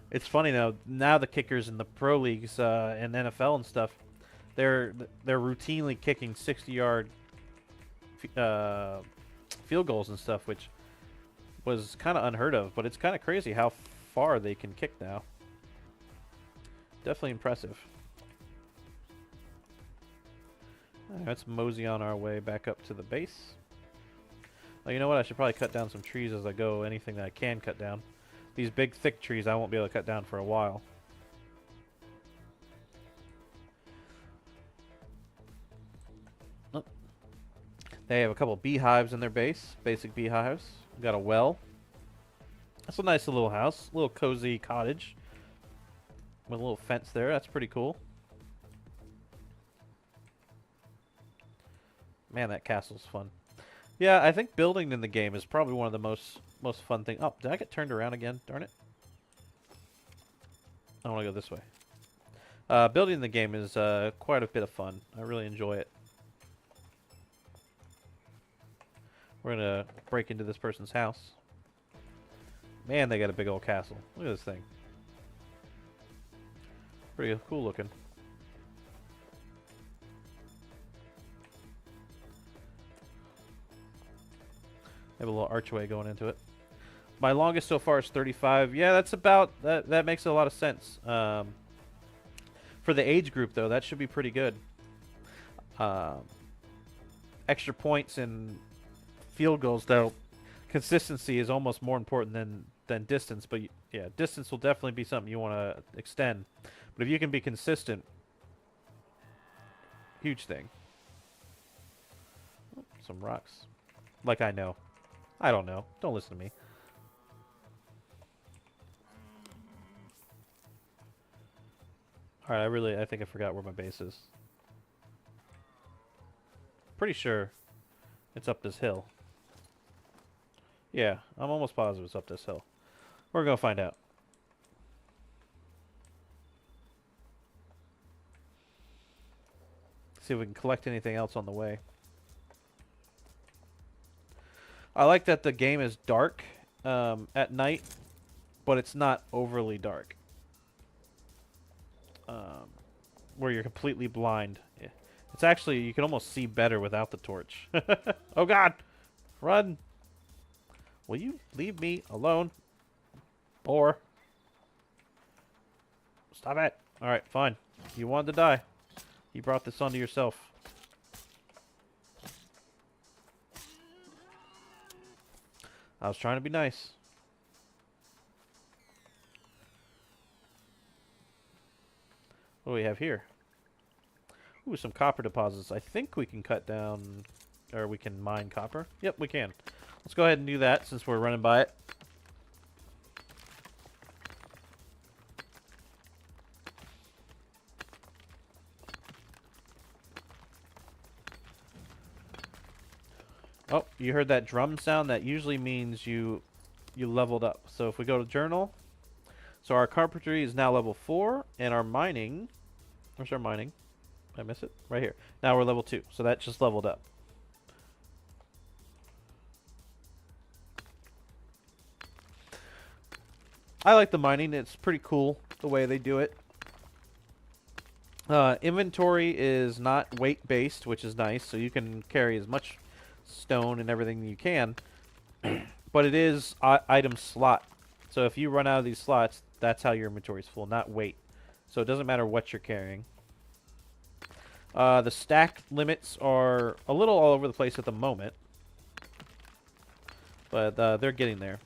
It's funny, though, now the kickers in the pro leagues and NFL and stuff, they're routinely kicking 60-yard field goals and stuff, which was kind of unheard of, but it's kind of crazy how far they can kick now. Definitely impressive. Let's mosey on our way back up to the base. Oh, you know what? I should probably cut down some trees as I go. Anything that I can cut down. These big, thick trees I won't be able to cut down for a while. Oh. They have a couple beehives in their base. Basic beehives. We've got a well. That's a nice little house. Little cozy cottage. With a little fence there. That's pretty cool. Man, that castle's fun. Yeah, I think building in the game is probably one of the most fun things. Oh, did I get turned around again? Darn it. I want to go this way. Building in the game is quite a bit of fun. I really enjoy it. We're going to break into this person's house. Man, they got a big old castle. Look at this thing. Pretty cool looking. They have a little archway going into it. My longest so far is 35. Yeah, that's about... That makes a lot of sense. For the age group, though, that should be pretty good. Extra points and field goals, though. Consistency is almost more important than distance. But, yeah, distance will definitely be something you want to extend. But if you can be consistent, huge thing. Oh, some rocks. Like I know. I don't know. Don't listen to me. Alright, I think I forgot where my base is. Pretty sure it's up this hill. Yeah, I'm almost positive it's up this hill. We're gonna find out. See if we can collect anything else on the way. I like that the game is dark at night, but it's not overly dark. Where you're completely blind. Yeah. It's actually, you can almost see better without the torch. Oh god! Run! Will you leave me alone? Or... Stop it! Alright, fine. You wanted to die. You brought this onto yourself. I was trying to be nice. What do we have here? Ooh, some copper deposits. I think we can cut down, or we can mine copper. Yep, we can. Let's go ahead and do that since we're running by it. Oh, you heard that drum sound? That usually means you leveled up. So if we go to journal, so our carpentry is now level 4, and our mining, where's our mining? Did I miss it? Right here. Now we're level 2, so that just leveled up. I like the mining. It's pretty cool the way they do it. Inventory is not weight-based, which is nice, so you can carry as much stone and everything you can. But it is item slot. So if you run out of these slots, that's how your inventory is full, not weight. So it doesn't matter what you're carrying. The stack limits are a little all over the place at the moment, but they're getting there.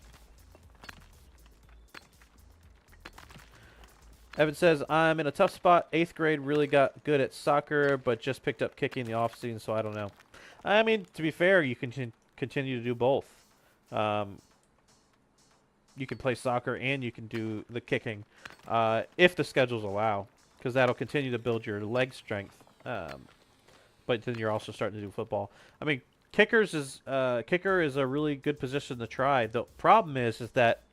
Evan says, I'm in a tough spot. 8th grade, really got good at soccer, but just picked up kicking the off-season, so I don't know. I mean, to be fair, you can continue to do both. You can play soccer and you can do the kicking if the schedules allow, because that'll continue to build your leg strength. But then you're also starting to do football. I mean, kicker is a really good position to try. The problem is that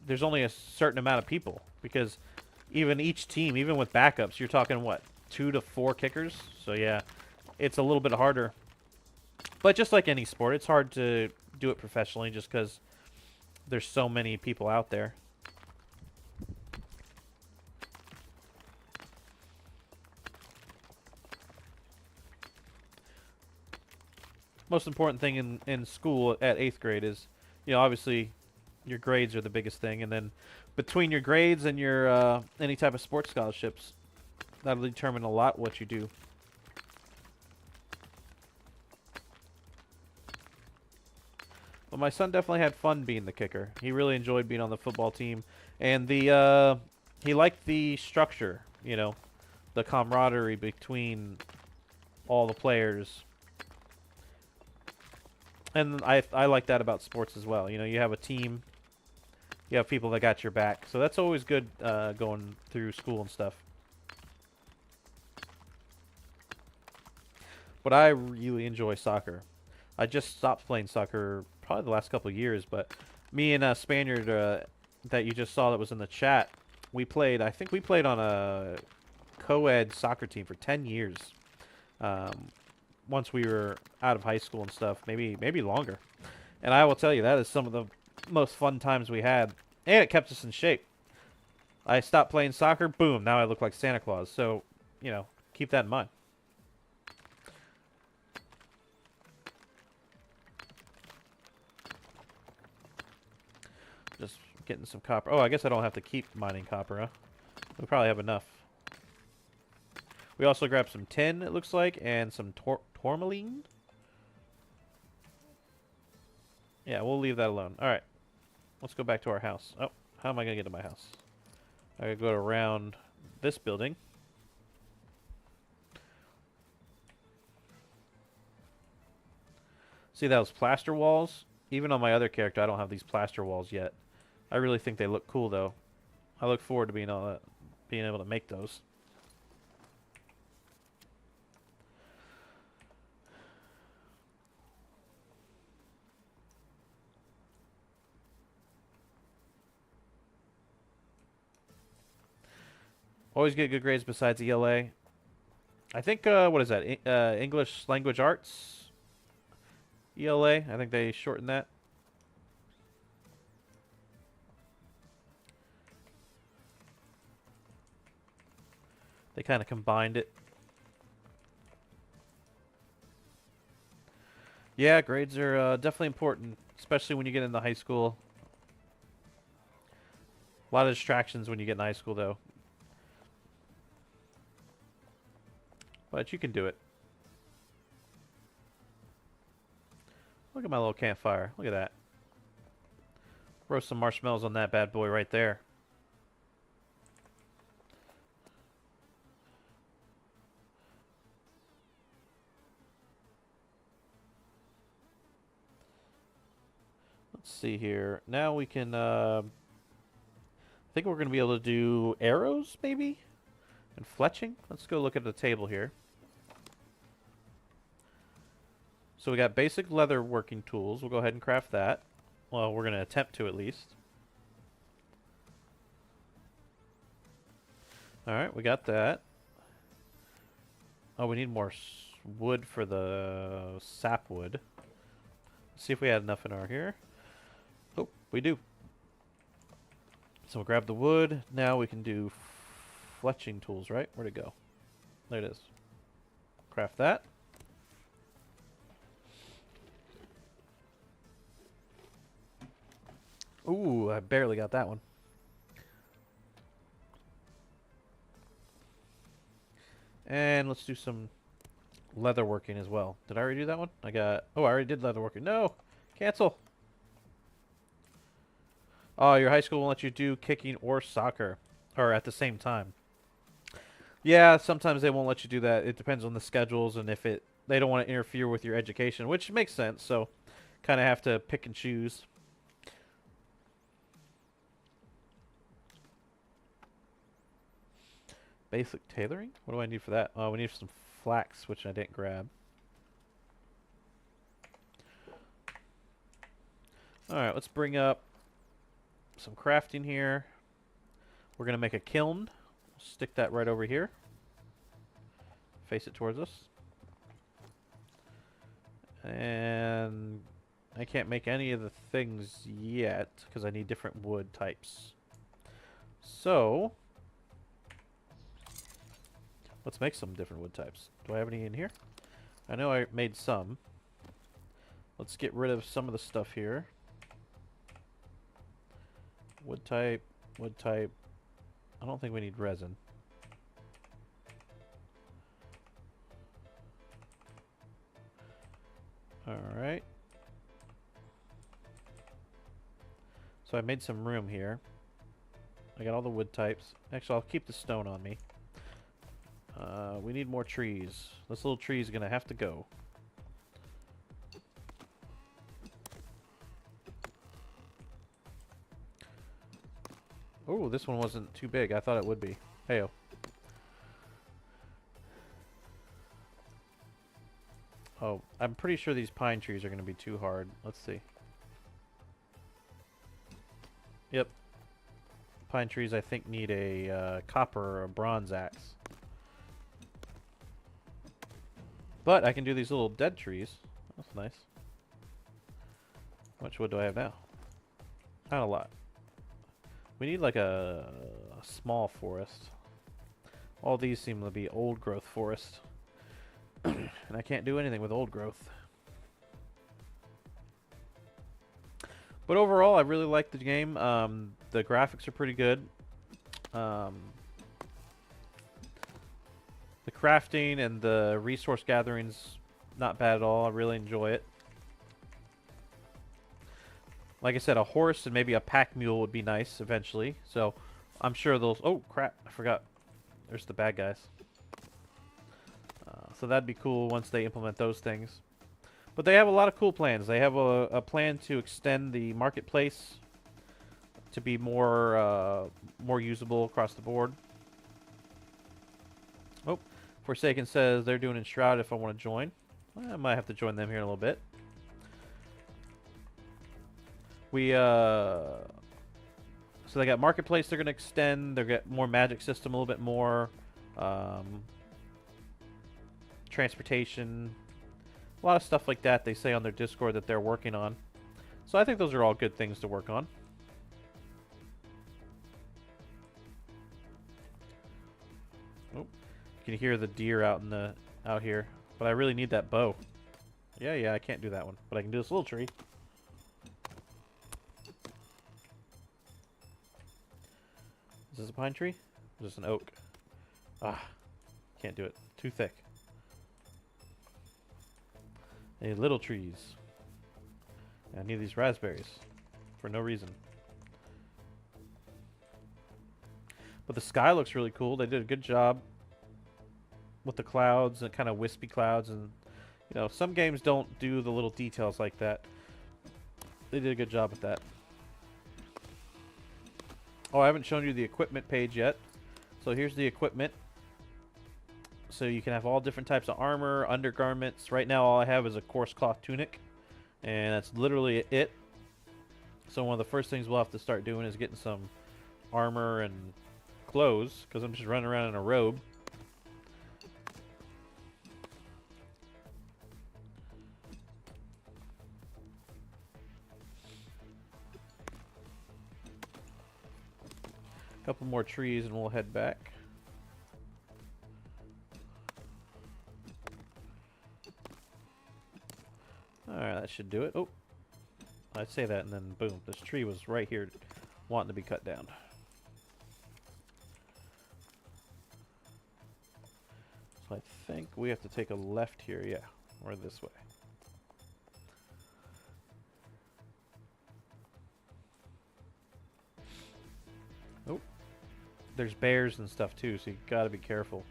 there's only a certain amount of people, because even each team, even with backups, you're talking what, 2 to 4 kickers. So yeah, it's a little bit harder. But just like any sport, it's hard to do it professionally just because there's so many people out there. Most important thing in school at 8th grade is, obviously your grades are the biggest thing, and then between your grades and your any type of sports scholarships, that'll determine a lot what you do. But my son definitely had fun being the kicker. He really enjoyed being on the football team, and he liked the structure, the camaraderie between all the players. And I like that about sports as well. You have a team, you have people that got your back. So that's always good going through school and stuff. But I really enjoy soccer. I just stopped playing soccer probably the last couple of years, but me and a Spaniard that you just saw that was in the chat, I think we played on a co-ed soccer team for 10 years. Once we were out of high school and stuff, maybe longer. And I will tell you, that is some of the most fun times we had, and it kept us in shape. I stopped playing soccer, boom, now I look like Santa Claus. So, keep that in mind. Just getting some copper. Oh, I guess I don't have to keep mining copper, huh? We probably have enough. We also grabbed some tin, it looks like, and some tourmaline. Yeah, we'll leave that alone. Alright. Let's go back to our house. Oh, how am I going to get to my house? I gotta go around this building. See those plaster walls? Even on my other character, I don't have these plaster walls yet. I really think they look cool, though. I look forward to being able to make those. Always get good grades besides ELA. I think, what is that? English Language Arts? ELA? I think they shortened that. They kind of combined it. Yeah, grades are definitely important, especially when you get into high school. A lot of distractions when you get in high school, though. But you can do it. Look at my little campfire. Look at that. Roast some marshmallows on that bad boy right there. Let's see here. Now we can, I think we're going to be able to do arrows, maybe? And fletching? Let's go look at the table here. So we got basic leather working tools. We'll go ahead and craft that. Well, we're going to attempt to at least. Alright, we got that. Oh, we need more wood for the sapwood. Let's see if we had enough in our here. Oh, we do. So we'll grab the wood. Now we can do fletching tools, right? Where'd it go? There it is. Craft that. Ooh, I barely got that one. And let's do some leather working as well. Did I already do that one? I already did leather working. No! Cancel! Oh, your high school won't let you do kicking or soccer. Or at the same time. Yeah, sometimes they won't let you do that. It depends on the schedules and if they don't want to interfere with your education, which makes sense. So, kind of have to pick and choose. Basic tailoring? What do I need for that? Oh, we need some flax, which I didn't grab. Alright, let's bring up some crafting here. We're going to make a kiln. Stick that right over here. Face it towards us. And I can't make any of the things yet because I need different wood types. So, let's make some different wood types. Do I have any in here? I know I made some. Let's get rid of some of the stuff here. Wood type, wood type. I don't think we need resin. Alright. So I made some room here. I got all the wood types. Actually, I'll keep the stone on me. We need more trees. This little tree is going to have to go. Oh, this one wasn't too big. I thought it would be. Heyo. Oh, I'm pretty sure these pine trees are going to be too hard. Let's see. Yep. Pine trees, I think, need a copper or a bronze axe. But I can do these little dead trees. That's nice. How much wood do I have now? Not a lot. We need like a small forest. All these seem to be old growth forest. And I can't do anything with old growth. But overall, I really like the game. The graphics are pretty good. The crafting and the resource gathering's not bad at all. I really enjoy it. Like I said, a horse and maybe a pack mule would be nice eventually. So I'm sure those... Oh, crap. I forgot. There's the bad guys. So that'd be cool once they implement those things. But they have a lot of cool plans. They have a plan to extend the marketplace to be more usable across the board. Oh, Forsaken says they're doing Enshrouded if I want to join. I might have to join them here in a little bit. So they got marketplace they're going to extend. They'll get more magic system, a little bit more. Transportation. A lot of stuff like that they say on their Discord that they're working on. So I think those are all good things to work on. Oh, you can hear the deer out here. But I really need that bow. Yeah, I can't do that one. But I can do this little tree. Is this a pine tree? Or is this an oak? Ah, can't do it. Too thick. I need little trees. I need these raspberries. For no reason. But the sky looks really cool. They did a good job with the clouds and kind of wispy clouds. And, you know, some games don't do the little details like that. They did a good job with that. Oh, I haven't shown you the equipment page yet. So here's the equipment. So you can have all different types of armor, undergarments. Right now all I have is a coarse cloth tunic. And that's literally it. So one of the first things we'll have to start doing is getting some armor and clothes. Because I'm just running around in a robe. Couple more trees and we'll head back. Alright, that should do it. Oh, I'd say that and then boom, this tree was right here wanting to be cut down. So I think we have to take a left here. Yeah, or this way. Oh, there's bears and stuff too, so you gotta be careful.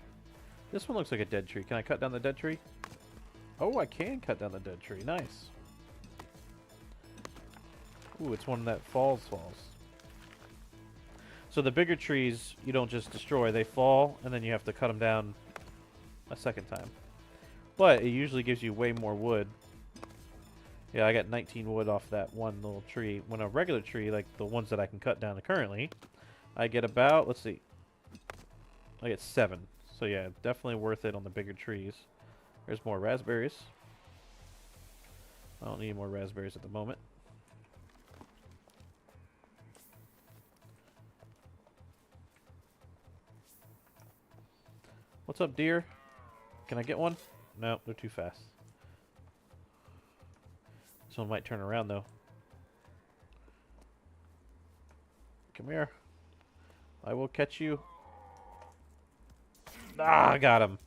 This one looks like a dead tree. Can I cut down the dead tree? Oh, I can cut down the dead tree. Nice. Ooh, it's one that falls. So the bigger trees, you don't just destroy. They fall, and then you have to cut them down a second time. But it usually gives you way more wood. Yeah, I got 19 wood off that one little tree. When a regular tree, like the ones that I can cut down currently, I get about, let's see, I get 7. So yeah, definitely worth it on the bigger trees. There's more raspberries. I don't need more raspberries at the moment. What's up, deer? Can I get one? No, they're too fast. This one might turn around, though. Come here. I will catch you. Ah, I got him.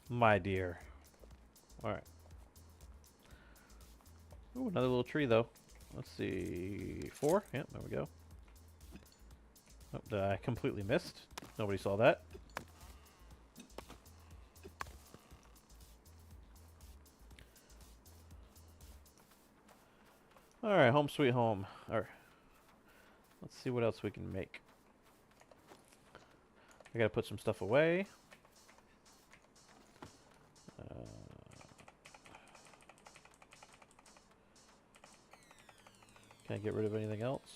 My dear. Alright. Ooh, another little tree, though. Let's see. 4? Yep, there we go. Oh, I completely missed. Nobody saw that. Alright, home sweet home. Alright. Let's see what else we can make. I gotta put some stuff away. Can I get rid of anything else?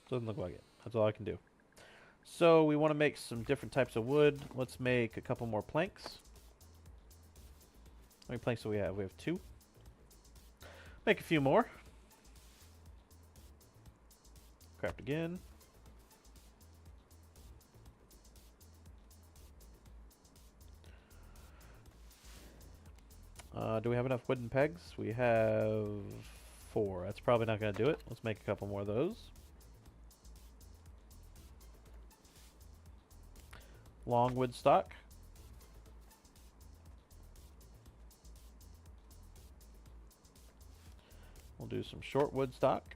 Doesn't look like it. That's all I can do. So we want to make some different types of wood. Let's make a couple more planks. How many planks do we have? We have 2. Make a few more. Craft again. Do we have enough wooden pegs? We have 4. That's probably not going to do it. Let's make a couple more of those. Long wood stock. We'll do some short wood stock.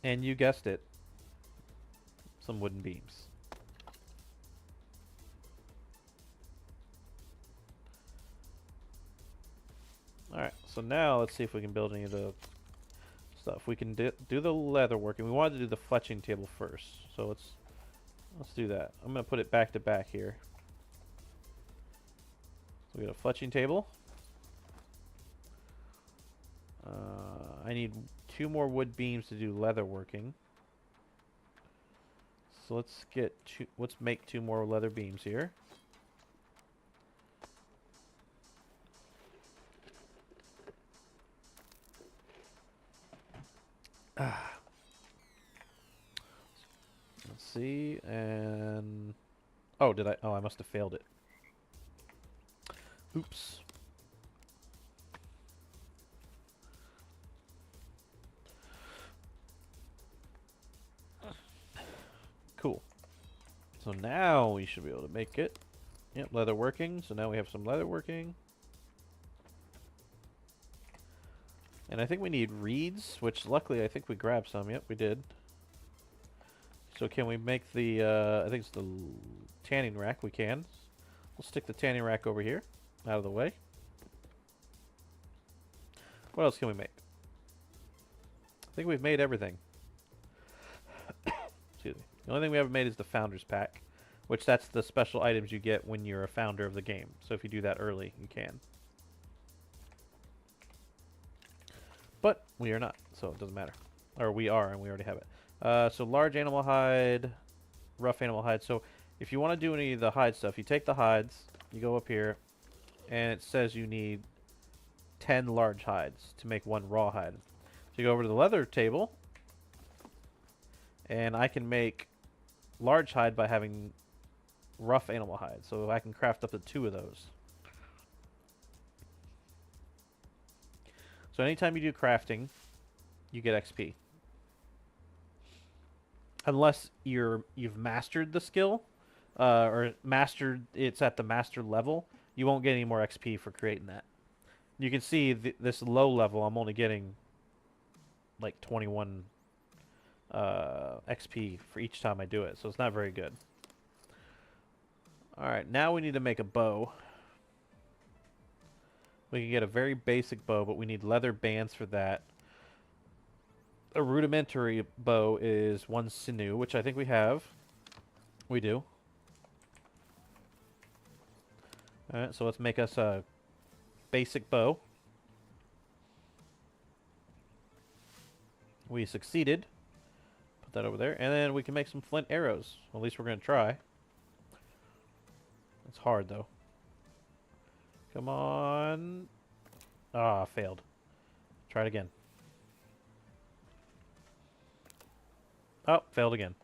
And you guessed it, some wooden beams. Alright, so now let's see if we can build any of the stuff. We can do the leather working. We wanted to do the fletching table first, so let's do that. I'm going to put it back to back here. So we got a fletching table. I need 2 more wood beams to do leather working. So let's make 2 more leather beams here. Let's see, and oh, I must have failed it. Oops. Cool. So now we should be able to make it. Yep, leather working. So now we have some leather working. And I think we need reeds, which luckily I think we grabbed some. Yep, we did. So can we make the, I think it's the tanning rack. We can. We'll stick the tanning rack over here, out of the way. What else can we make? I think we've made everything. Excuse me. The only thing we haven't made is the Founder's Pack, which that's the special items you get when you're a founder of the game. So if you do that early, you can. But we are not, so it doesn't matter. Or we are, and we already have it. So large animal hide, rough animal hide. So if you want to do any of the hide stuff, you take the hides, you go up here, and it says you need 10 large hides to make 1 raw hide. So you go over to the leather table, and I can make large hide by having rough animal hide. So I can craft up to 2 of those. So anytime you do crafting, you get XP. Unless you've mastered the skill or mastered, it's at the master level, you won't get any more XP for creating that. You can see this low level, I'm only getting like 21 XP for each time I do it, so it's not very good. Alright, now we need to make a bow. We can get a very basic bow, but we need leather bands for that. A rudimentary bow is 1 sinew, which I think we have. We do. Alright, so let's make us a basic bow. We succeeded. Put that over there. And then we can make some flint arrows. At least we're going to try. It's hard, though. Come on. Ah, failed. Try it again. Oh, failed again.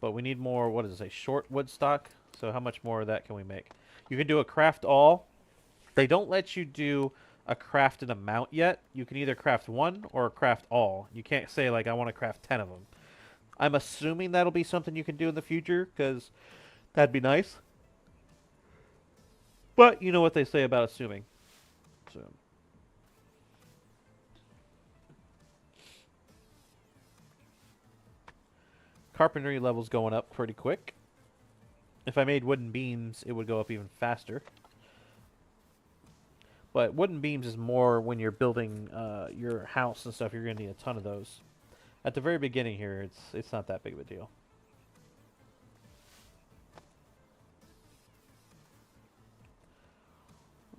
But we need more, what does it say, short wood stock? So how much more of that can we make? You can do a craft all. They don't let you do a crafted amount yet. You can either craft 1 or craft all. You can't say, like, I want to craft 10 of them. I'm assuming that'll be something you can do in the future, because that'd be nice. But you know what they say about assuming. So carpentry level's going up pretty quick. If I made wooden beams, it would go up even faster. But wooden beams is more when you're building your house and stuff. You're going to need a ton of those. At the very beginning here, it's not that big of a deal.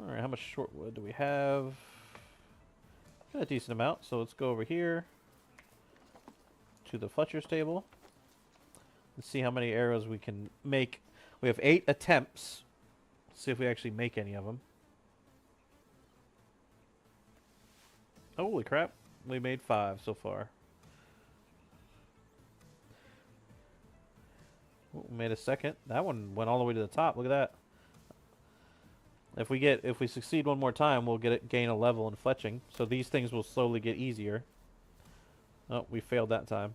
Alright, how much short wood do we have? Got a decent amount, so let's go over here to the Fletcher's table and see how many arrows we can make. We have 8 attempts. Let's see if we actually make any of them. Holy crap, we made 5 so far. We made a second. That one went all the way to the top. Look at that. If we succeed one more time, we'll gain a level in fletching. So these things will slowly get easier. Oh, we failed that time.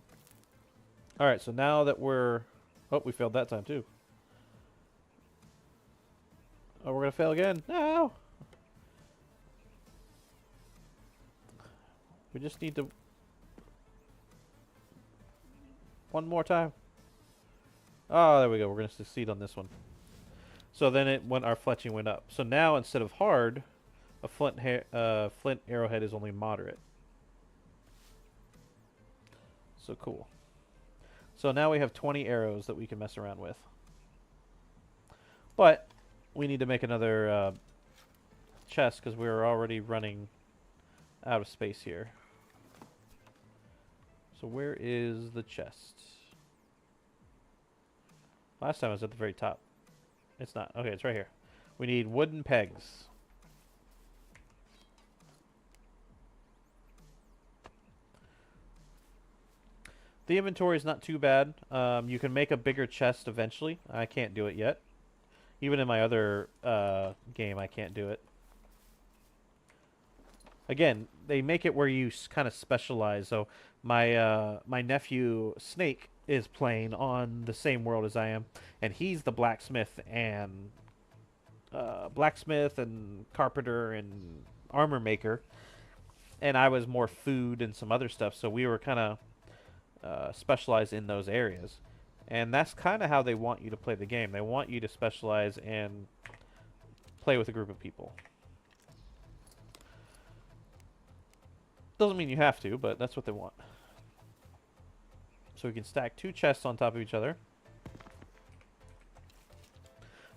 All right, so now that we're... Oh, we failed that time too. Oh, we're gonna fail again. No. We just need to... One more time. Oh, there we go. We're gonna succeed on this one. So then our fletching went up. So now instead of hard, a flint arrowhead is only moderate. So cool. So now we have 20 arrows that we can mess around with. But we need to make another chest because we're already running out of space here. So where is the chest? Last time it was at the very top. It's not. Okay, it's right here. We need wooden pegs. The inventory is not too bad. You can make a bigger chest eventually. I can't do it yet. Even in my other game, I can't do it. Again, they make it where you kind of specialize. So my nephew Snake is playing on the same world as I am, and he's the blacksmith and carpenter and armor maker, and I was more food and some other stuff. So we were kind of specialized in those areas, and that's kind of how they want you to play the game. They want you to specialize and play with a group of people. Doesn't mean you have to, but that's what they want. So we can stack 2 chests on top of each other.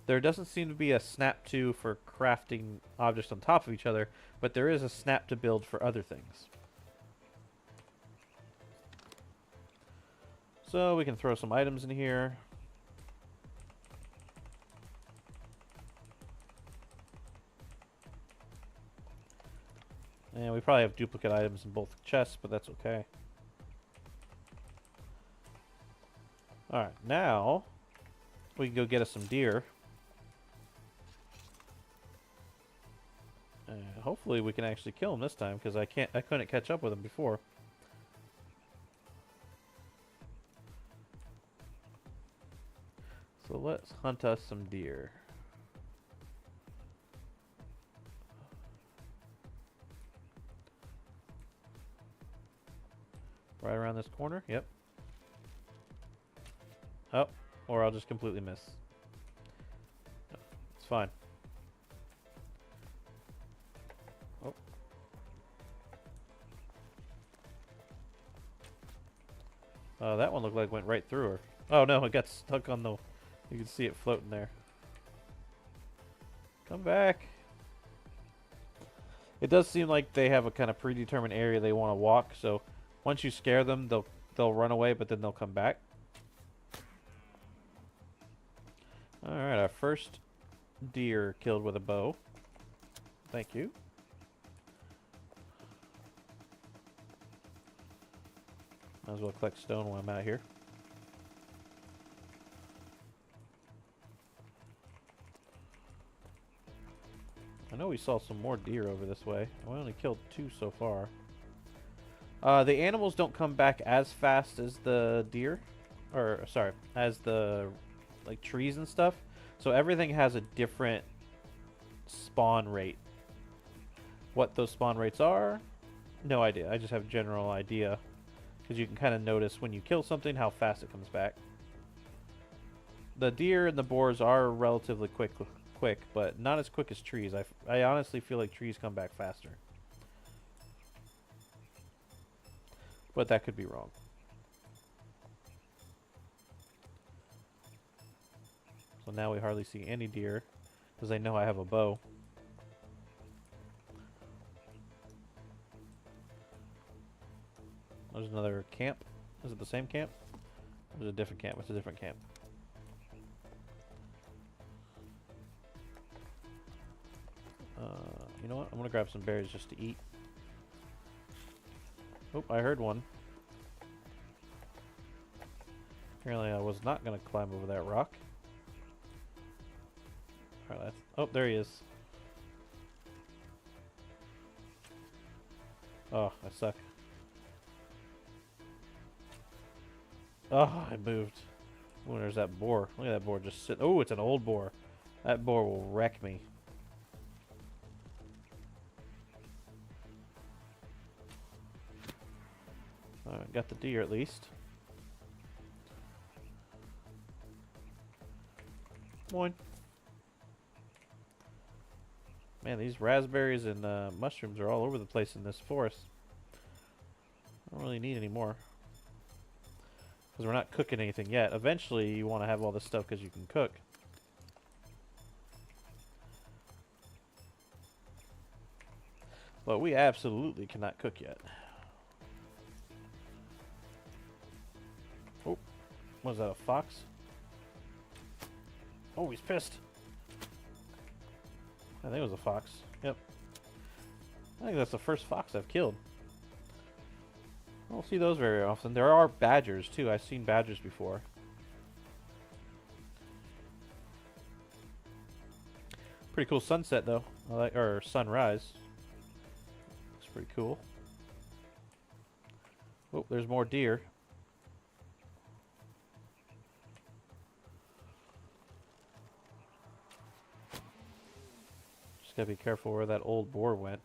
There doesn't seem to be a snap to for crafting objects on top of each other, but there is a snap to build for other things. So we can throw some items in here. And we probably have duplicate items in both chests, but that's okay. Alright, now we can go get us some deer. And hopefully we can actually kill him this time, because I couldn't catch up with him before. So let's hunt us some deer. Right around this corner? Yep. Oh, or I'll just completely miss. It's fine. Oh. That one looked like it went right through her. Oh no, it got stuck on the... You can see it floating there. Come back. It does seem like they have a kind of predetermined area they want to walk, so once you scare them, they'll run away, but then they'll come back. Alright, our first deer killed with a bow. Thank you. Might as well collect stone while I'm out here. I know we saw some more deer over this way. We only killed 2 so far. The animals don't come back as fast as the deer. Or, sorry, as the, like, trees and stuff. So everything has a different spawn rate. What those spawn rates are, no idea. I just have a general idea. Because you can kind of notice when you kill something how fast it comes back. The deer and the boars are relatively quick, but not as quick as trees. I honestly feel like trees come back faster. But that could be wrong. So now we hardly see any deer, because they know I have a bow. There's another camp. Is it the same camp? Or is it a different camp? It's a different camp. You know what? I'm gonna grab some berries just to eat. Oh, I heard one. Apparently I was not gonna climb over that rock. Alright, oh, there he is. Oh, I suck. Oh, I moved. Oh, there's that boar. Look at that boar just sit. Oh, it's an old boar. That boar will wreck me. Alright, got the deer at least. One. Man, these raspberries and mushrooms are all over the place in this forest. I don't really need any more. Because we're not cooking anything yet. Eventually, you want to have all this stuff because you can cook. But we absolutely cannot cook yet. Oh, was that a fox? Oh, he's pissed. I think it was a fox. Yep. I think that's the first fox I've killed. I don't see those very often. There are badgers too. I've seen badgers before. Pretty cool sunset though. I like, or sunrise. Looks pretty cool. Oh, there's more deer. Just gotta be careful where that old boar went.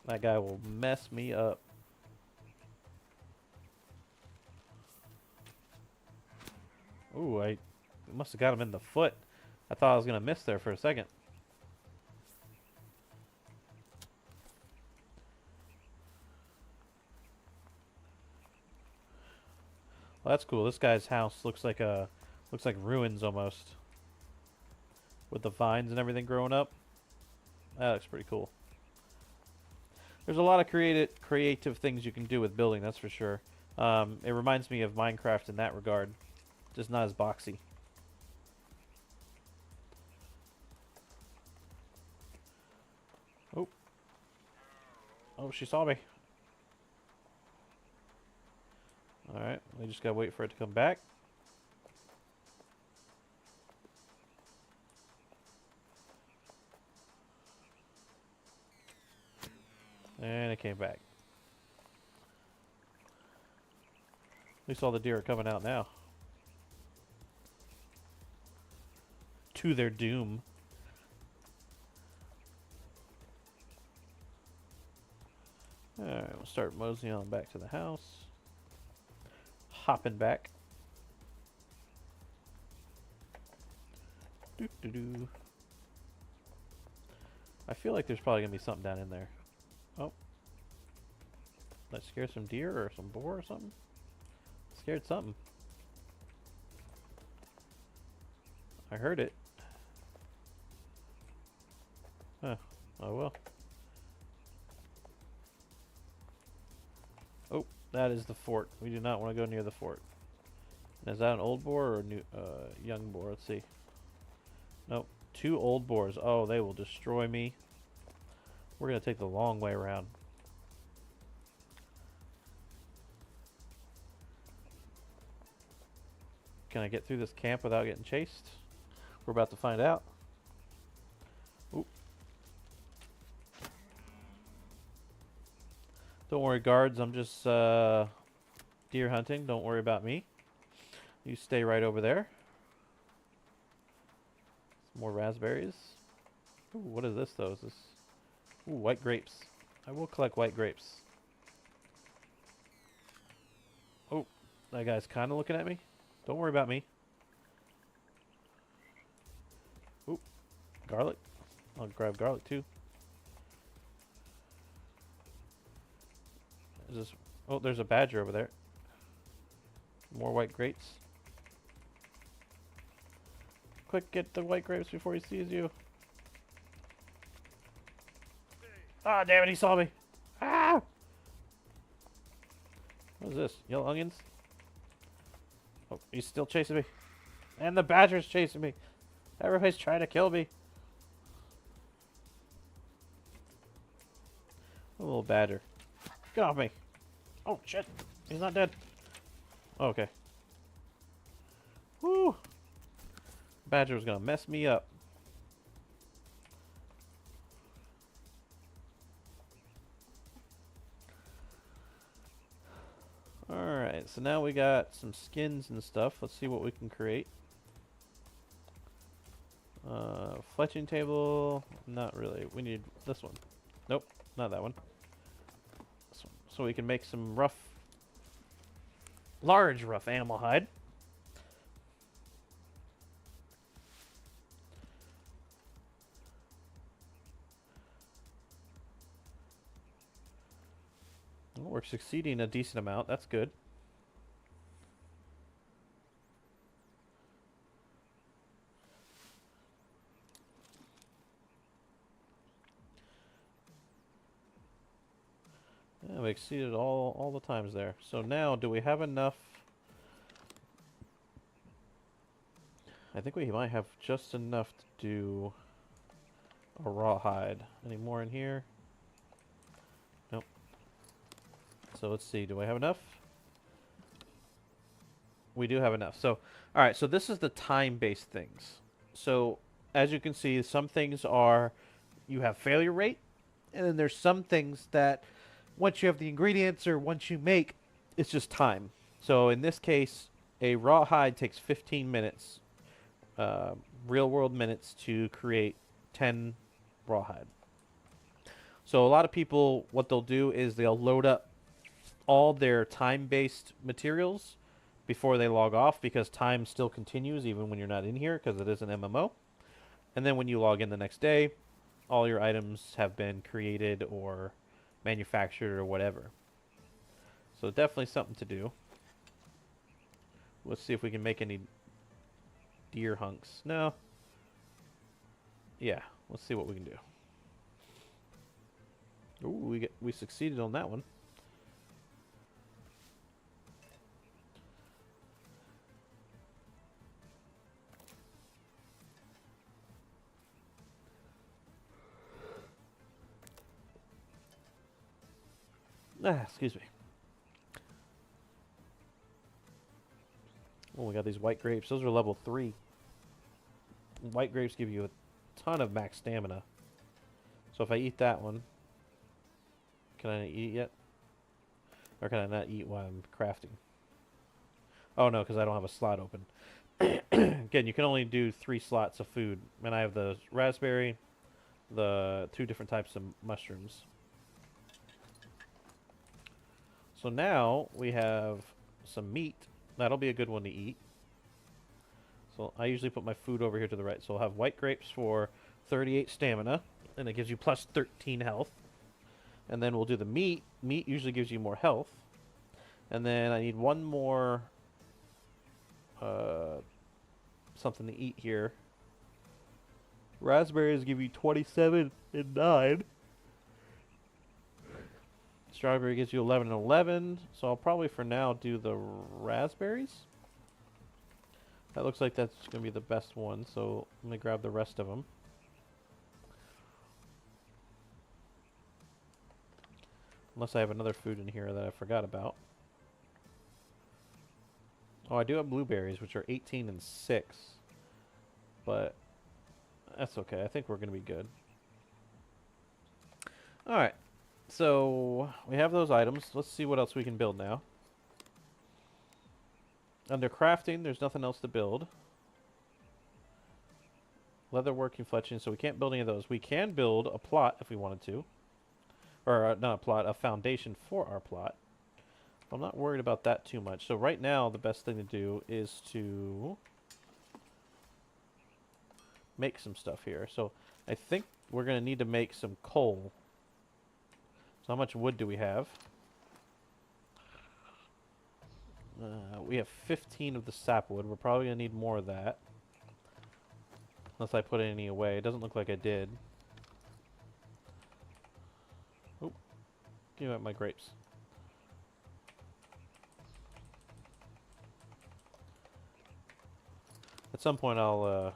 That guy will mess me up. Ooh, I must have got him in the foot. I thought I was going to miss there for a second. Well, that's cool. This guy's house looks like ruins almost. With the vines and everything growing up. That looks pretty cool. There's a lot of creative things you can do with building, that's for sure. It reminds me of Minecraft in that regard. Just not as boxy. Oh. Oh, she saw me. Alright, we just gotta wait for it to come back. And it came back. At least all the deer are coming out now. to their doom. Alright, we'll start moseying on back to the house. Hopping back. Doo-doo-doo. I feel like there's probably going to be something down in there. Oh. Did I scare some deer or some boar or something? Scared something. I heard it. Huh. Oh well. Oh, that is the fort. We do not want to go near the fort. Is that an old boar or a new, young boar? Let's see. Nope. 2 old boars. Oh, they will destroy me. We're going to take the long way around. Can I get through this camp without getting chased? We're about to find out. Oop. Don't worry, guards. I'm just deer hunting. Don't worry about me. You stay right over there. Some more raspberries. Ooh, what is this, though? Is this... Ooh, white grapes. I will collect white grapes. Oh, that guy's kind of looking at me. Don't worry about me. Ooh, garlic. I'll grab garlic, too. Is this... Oh, there's a badger over there. More white grapes. Quick, get the white grapes before he sees you. Ah, damn it, he saw me. Ah! What is this? Yellow onions? Oh, he's still chasing me. And the badger's chasing me. Everybody's trying to kill me. A little badger. Get off me. Oh, shit. He's not dead. Oh, okay. Woo! Badger was gonna mess me up. Alright, so now we got some skins and stuff. Let's see what we can create. Fletching table. Not really. We need this one. Nope, not that one. This one. So we can make some large rough animal hide. Well, we're succeeding a decent amount. That's good. Yeah, we exceeded all the times there. So now, do we have enough? I think we might have just enough to do a rawhide. Any more in here? Nope. So let's see. Do I have enough? We do have enough. So, all right. So this is the time-based things. So as you can see, some things are you have failure rate, and then there's some things that once you have the ingredients or once you make, it's just time. So in this case, a rawhide takes 15 minutes, real-world minutes to create 10 rawhide. So a lot of people, what they'll do is they'll load up all their time-based materials before they log off, because time still continues even when you're not in here, because it is an MMO. And then when you log in the next day, all your items have been created or manufactured or whatever. So definitely something to do. Let's see if we can make any deer hunks. No. Yeah, let's see what we can do. Ooh, we succeeded on that one. Ah, excuse me. Oh, we got these white grapes. Those are level 3. White grapes give you a ton of max stamina. So if I eat that one, can I eat it yet? Or can I not eat while I'm crafting? Oh no, because I don't have a slot open. Again, you can only do 3 slots of food, and I have the raspberry, the 2 different types of mushrooms. So now we have some meat. That'll be a good one to eat. So I usually put my food over here to the right. So I'll have white grapes for 38 stamina, and it gives you plus 13 health. And then we'll do the meat. Meat usually gives you more health. And then I need one more something to eat here. Raspberries give you 27 and 9. Strawberry gives you 11 and 11. So I'll probably for now do the raspberries. That looks like that's going to be the best one. So let me grab the rest of them. Unless I have another food in here that I forgot about. Oh, I do have blueberries, which are 18 and 6. But that's okay. I think we're going to be good. Alright. So we have those items. Let's see what else we can build now. Under crafting, there's nothing else to build. Leatherworking, fletching, so we can't build any of those. We can build a plot if we wanted to. Or not a plot, a foundation for our plot. I'm not worried about that too much. So right now, the best thing to do is to make some stuff here. So I think we're going to need to make some coal. So how much wood do we have? We have 15 of the sapwood. We're probably going to need more of that. Unless I put any away. It doesn't look like I did. Oh, give me my grapes. At some point I'll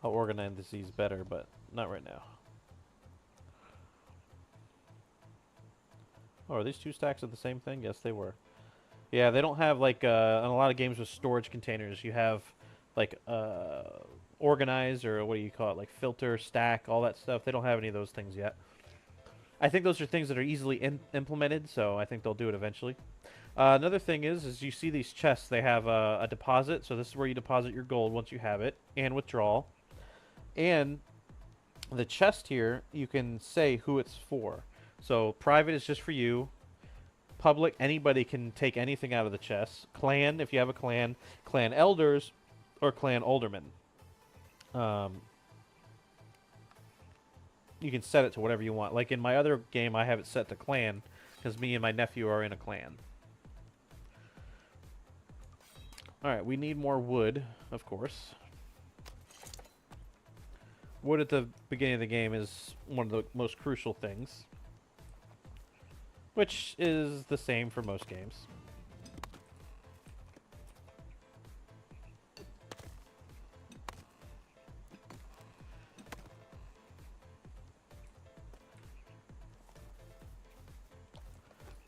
organize these better, but not right now. Oh, are these 2 stacks of the same thing? Yes, they were. Yeah, they don't have, like, in a lot of games with storage containers, you have, like, organize, or what do you call it, like filter, stack, all that stuff. They don't have any of those things yet. I think those are things that are easily implemented, so I think they'll do it eventually. Another thing is you see these chests, they have a deposit, so this is where you deposit your gold once you have it, and withdrawal. And the chest here, you can say who it's for. So private is just for you. Public, anybody can take anything out of the chest. Clan, if you have a clan. Clan elders, or clan aldermen. You can set it to whatever you want. Like in my other game, I have it set to clan, because me and my nephew are in a clan. Alright, we need more wood, of course. Wood at the beginning of the game is one of the most crucial things. Which is the same for most games.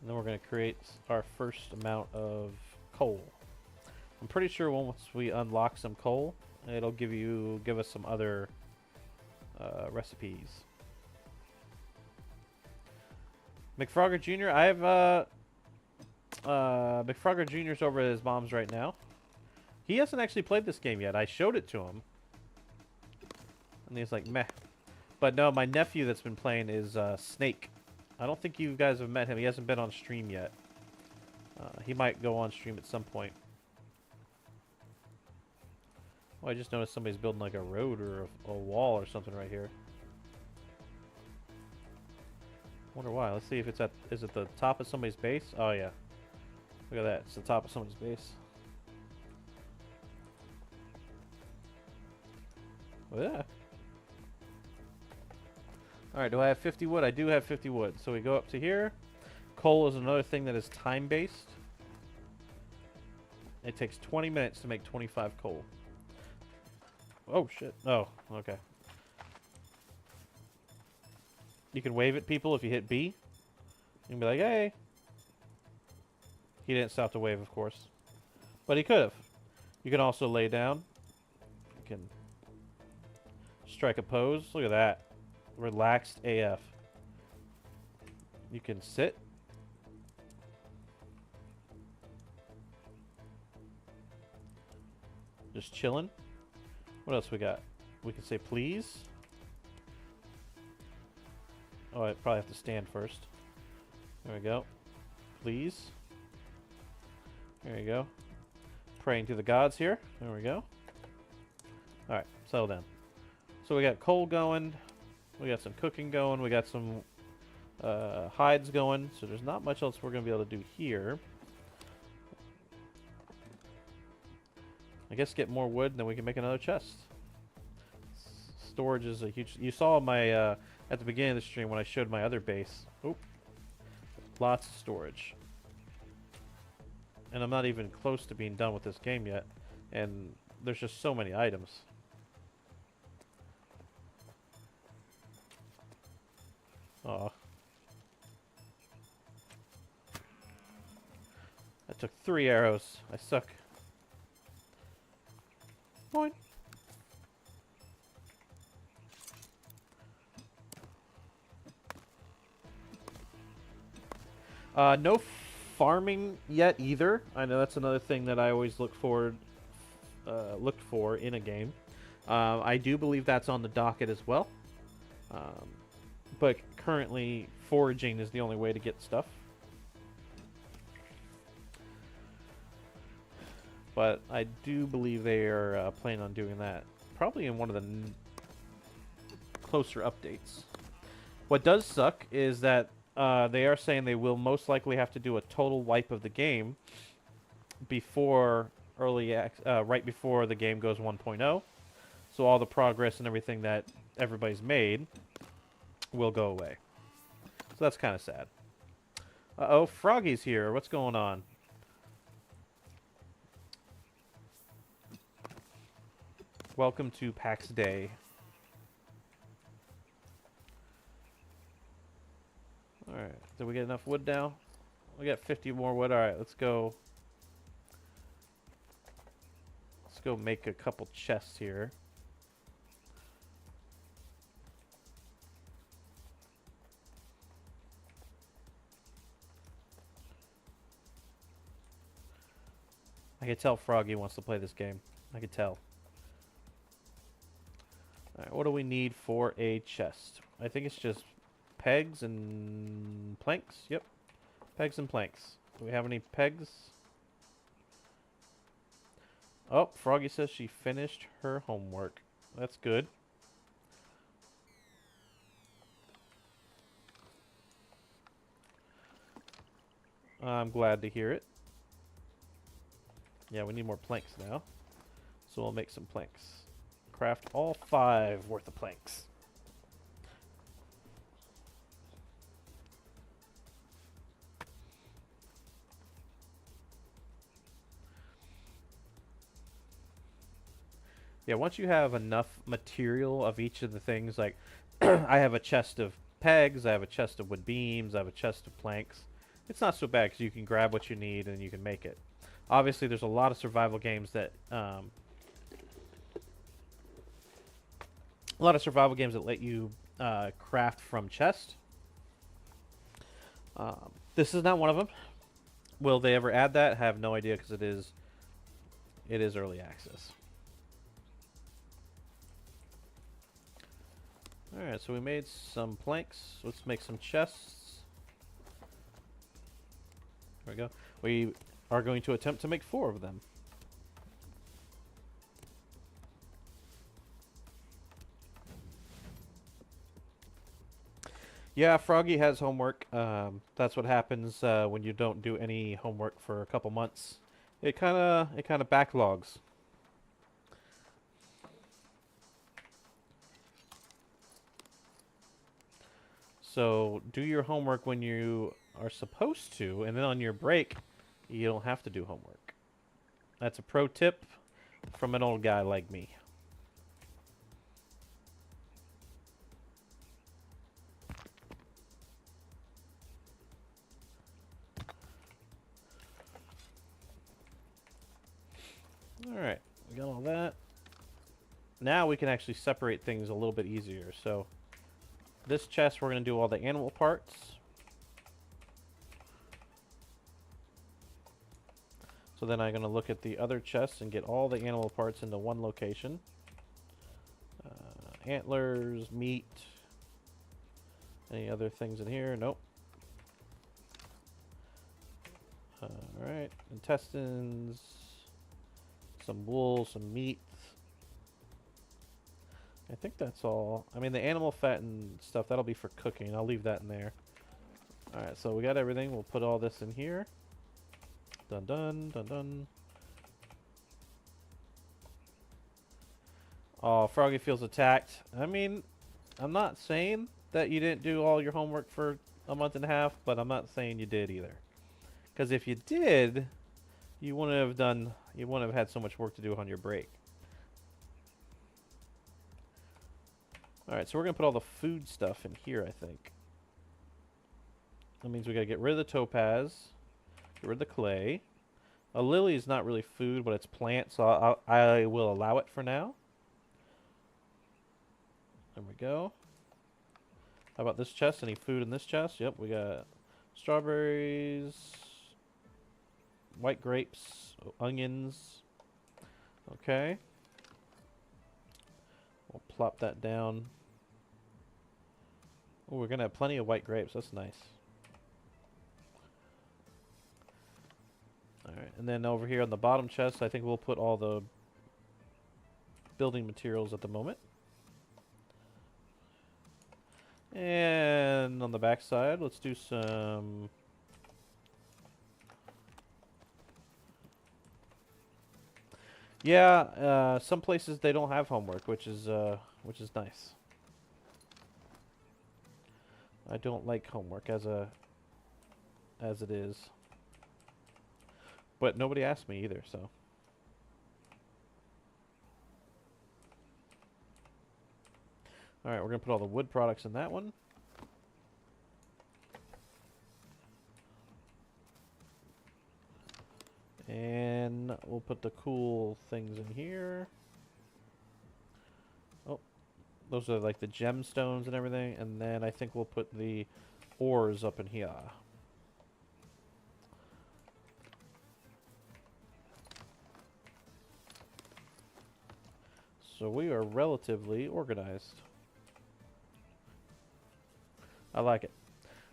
And then we're going to create our first amount of coal. I'm pretty sure once we unlock some coal, it'll give us some other recipes. McFrogger Jr. I have McFrogger Jr.'s over at his mom's right now. He hasn't actually played this game yet. I showed it to him. And he's like, meh. But no, my nephew that's been playing is Snake. I don't think you guys have met him. He hasn't been on stream yet. He might go on stream at some point. Oh, I just noticed somebody's building like a road or a wall or something right here. Wonder why. Let's see if it's is it the top of somebody's base? Oh yeah. Look at that. It's the top of somebody's base. Yeah. Alright, do I have 50 wood? I do have 50 wood. So we go up to here. Coal is another thing that is time-based. It takes 20 minutes to make 25 coal. Oh, shit. Oh, okay. You can wave at people if you hit B. You can be like, hey. He didn't stop to wave, of course. But he could have. You can also lay down. You can strike a pose. Look at that. Relaxed AF. You can sit. Just chilling. What else we got? We can say please. Oh, I probably have to stand first. There we go. Please. There you go. Praying to the gods here. There we go. Alright, settle down. So we got coal going. We got some cooking going. We got some hides going. So there's not much else we're going to be able to do here. I guess get more wood and then we can make another chest. Storage is a huge... You saw my... at the beginning of the stream when I showed my other base. Oop. Lots of storage. And I'm not even close to being done with this game yet. And there's just so many items. Aw. I took 3 arrows. I suck. Boing. No farming yet either. I know that's another thing that I always looked for in a game. I do believe that's on the docket as well. But currently, foraging is the only way to get stuff. But I do believe they are planning on doing that. Probably in one of the closer updates. What does suck is that they are saying they will most likely have to do a total wipe of the game before right before the game goes 1.0. So all the progress and everything that everybody's made will go away. So that's kind of sad. Uh-oh, Froggy's here. What's going on? Welcome to PAX DEI. Alright, did we get enough wood now? We got 50 more wood. Alright, let's go. Let's go make a couple chests here. I can tell Froggy wants to play this game. I can tell. Alright, what do we need for a chest? I think it's just pegs and planks. Yep. Pegs and planks. Do we have any pegs? Oh, Froggy says she finished her homework. That's good. I'm glad to hear it. Yeah, we need more planks now. So we'll make some planks. Craft all 5 worth of planks. Yeah, once you have enough material of each of the things, like I have a chest of pegs, I have a chest of wood beams, I have a chest of planks. It's not so bad because you can grab what you need and you can make it. Obviously, there's a lot of survival games that let you craft from chest. This is not one of them. Will they ever add that? I have no idea because it is early access. Alright, so we made some planks. Let's make some chests. There we go. We are going to attempt to make 4 of them. Yeah, Froggy has homework. That's what happens when you don't do any homework for a couple months. It kind of backlogs. So do your homework when you are supposed to, and then on your break, you don't have to do homework. That's a pro tip from an old guy like me. Alright, we got all that. Now we can actually separate things a little bit easier. So this chest, we're going to do all the animal parts. So So then I'm going to look at the other chests and get all the animal parts into one location. Antlers, meat. Any other things in here? Nope. Alright. Intestines. Some wool, some meat. I think that's all. I mean, the animal fat and stuff, that'll be for cooking. I'll leave that in there. Alright, so we got everything. We'll put all this in here. Dun dun, dun dun. Oh, Froggy feels attacked. I mean, I'm not saying that you didn't do all your homework for a month and a half, but I'm not saying you did either. Because if you did, you wouldn't have had so much work to do on your break. Alright, so we're going to put all the food stuff in here, I think. That means we got to get rid of the topaz, get rid of the clay. A lily is not really food, but it's plant, so I will allow it for now. There we go. How about this chest? Any food in this chest? Yep, we got strawberries, white grapes, onions. Okay. We'll plop that down. Oh, we're going to have plenty of white grapes. That's nice. Alright, and then over here on the bottom chest, I think we'll put all the building materials at the moment. And on the back side, let's do some... Yeah, some places they don't have homework, which is nice. I don't like homework as it is. But nobody asked me either, so. Alright, we're going to put all the wood products in that one. And we'll put the cool things in here. Oh, those are like the gemstones and everything. And then I think we'll put the ores up in here. So we are relatively organized. I like it.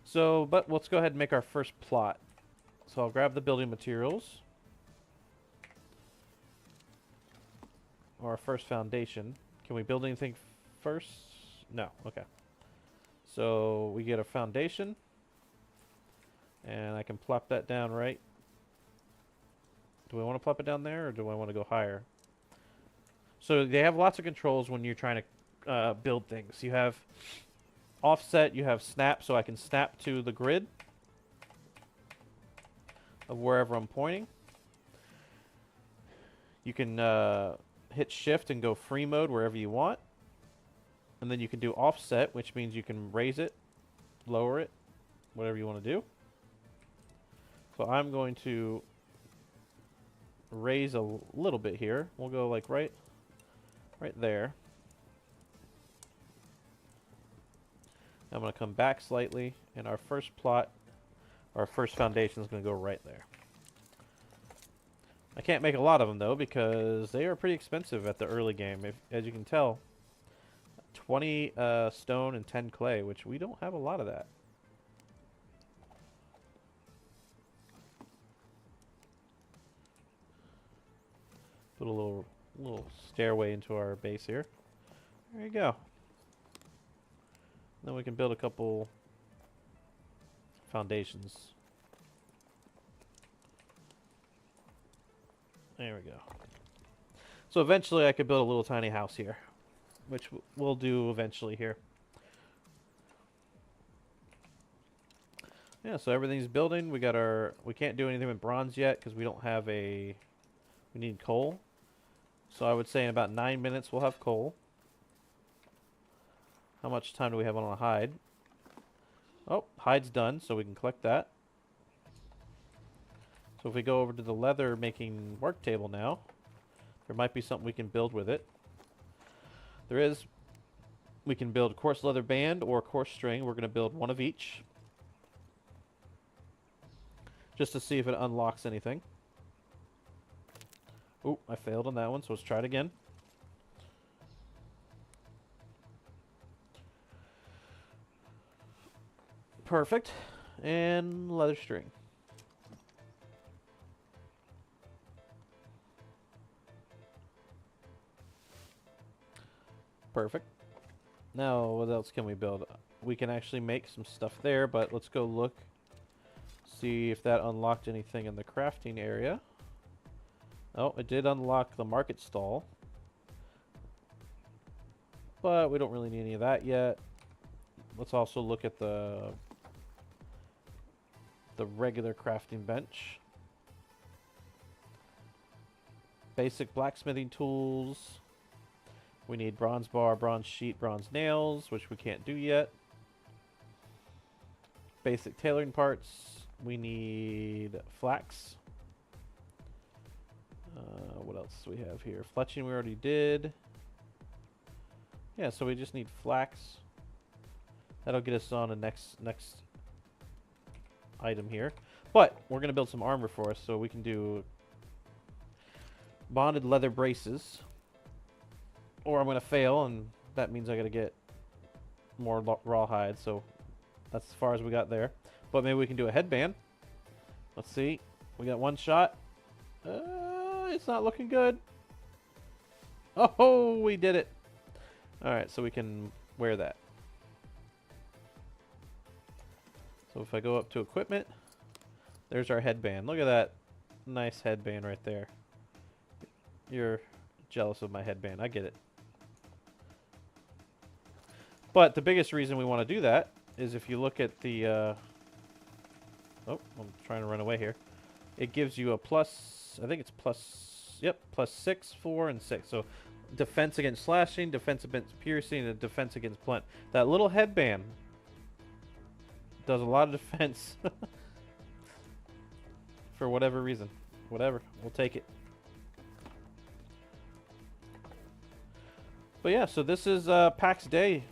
So, but let's go ahead and make our first plot. So I'll grab the building materials. Or our first foundation. Can we build anything first? No. Okay. So we get a foundation. And I can plop that down right. Do I want to plop it down there or do I want to go higher? So they have lots of controls when you're trying to build things. You have offset, you have snap, so I can snap to the grid of wherever I'm pointing. You can hit shift and go free mode wherever you want. And then you can do offset, which means you can raise it, lower it, whatever you want to do. So I'm going to raise a little bit here. We'll go like right there. I'm going to come back slightly, and our first plot, our first foundation is going to go right there. I can't make a lot of them, though, because they are pretty expensive at the early game. As you can tell, 20 stone and 10 clay, which we don't have a lot of that. Put a little stairway into our base here. There you go. Then we can build a couple foundations. There we go. So eventually I could build a little tiny house here, which we'll do eventually here. Yeah, so everything's building. We can't do anything with bronze yet because we don't have we need coal. So I would say in about 9 minutes we'll have coal. How much time do we have on a hide? Oh, hide's done, so we can collect that. So if we go over to the leather making work table now, there might be something we can build with it. There is. We can build coarse leather band or coarse string. We're going to build one of each. Just to see if it unlocks anything. Oh, I failed on that one, so let's try it again. Perfect. And leather string. Perfect. Now, what else can we build? We can actually make some stuff there, but let's go look. See if that unlocked anything in the crafting area. Oh, it did unlock the market stall. But we don't really need any of that yet. Let's also look at the regular crafting bench. Basic blacksmithing tools. We need bronze bar, bronze sheet, bronze nails, which we can't do yet. Basic tailoring parts. We need flax. What else do we have here? Fletching we already did. Yeah, so we just need flax. That'll get us on a next item here. But we're going to build some armor for us, so we can do bonded leather braces. Or I'm going to fail, and that means I got to get more rawhide, so that's as far as we got there. But maybe we can do a headband. Let's see. We got one shot. It's not looking good. Oh, we did it. Alright, so we can wear that. So if I go up to equipment, there's our headband. Look at that nice headband right there. You're jealous of my headband. I get it. But the biggest reason we want to do that is if you look at the... oh, I'm trying to run away here. It gives you a plus... I think it's plus... Yep, plus 6, 4, and 6. So defense against slashing, defense against piercing, and defense against blunt. That little headband does a lot of defense. For whatever reason. Whatever. We'll take it. But yeah, so this is PAX DEI.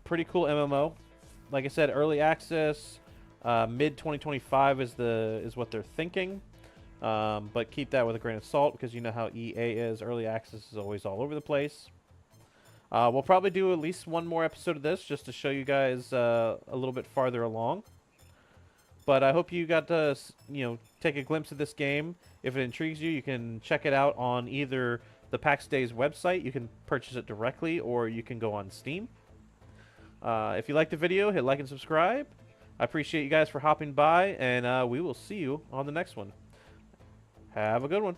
Pretty cool MMO. Like I said, early access, mid 2025 is what they're thinking. But keep that with a grain of salt because you know how EA is. Early access is always all over the place. We'll probably do at least one more episode of this just to show you guys a little bit farther along. But I hope you got to, take a glimpse of this game. If it intrigues you, you can check it out on either the PAX DEI's website. You can purchase it directly, or you can go on Steam. If you liked the video, hit like and subscribe. I appreciate you guys for hopping by, and we will see you on the next one. Have a good one.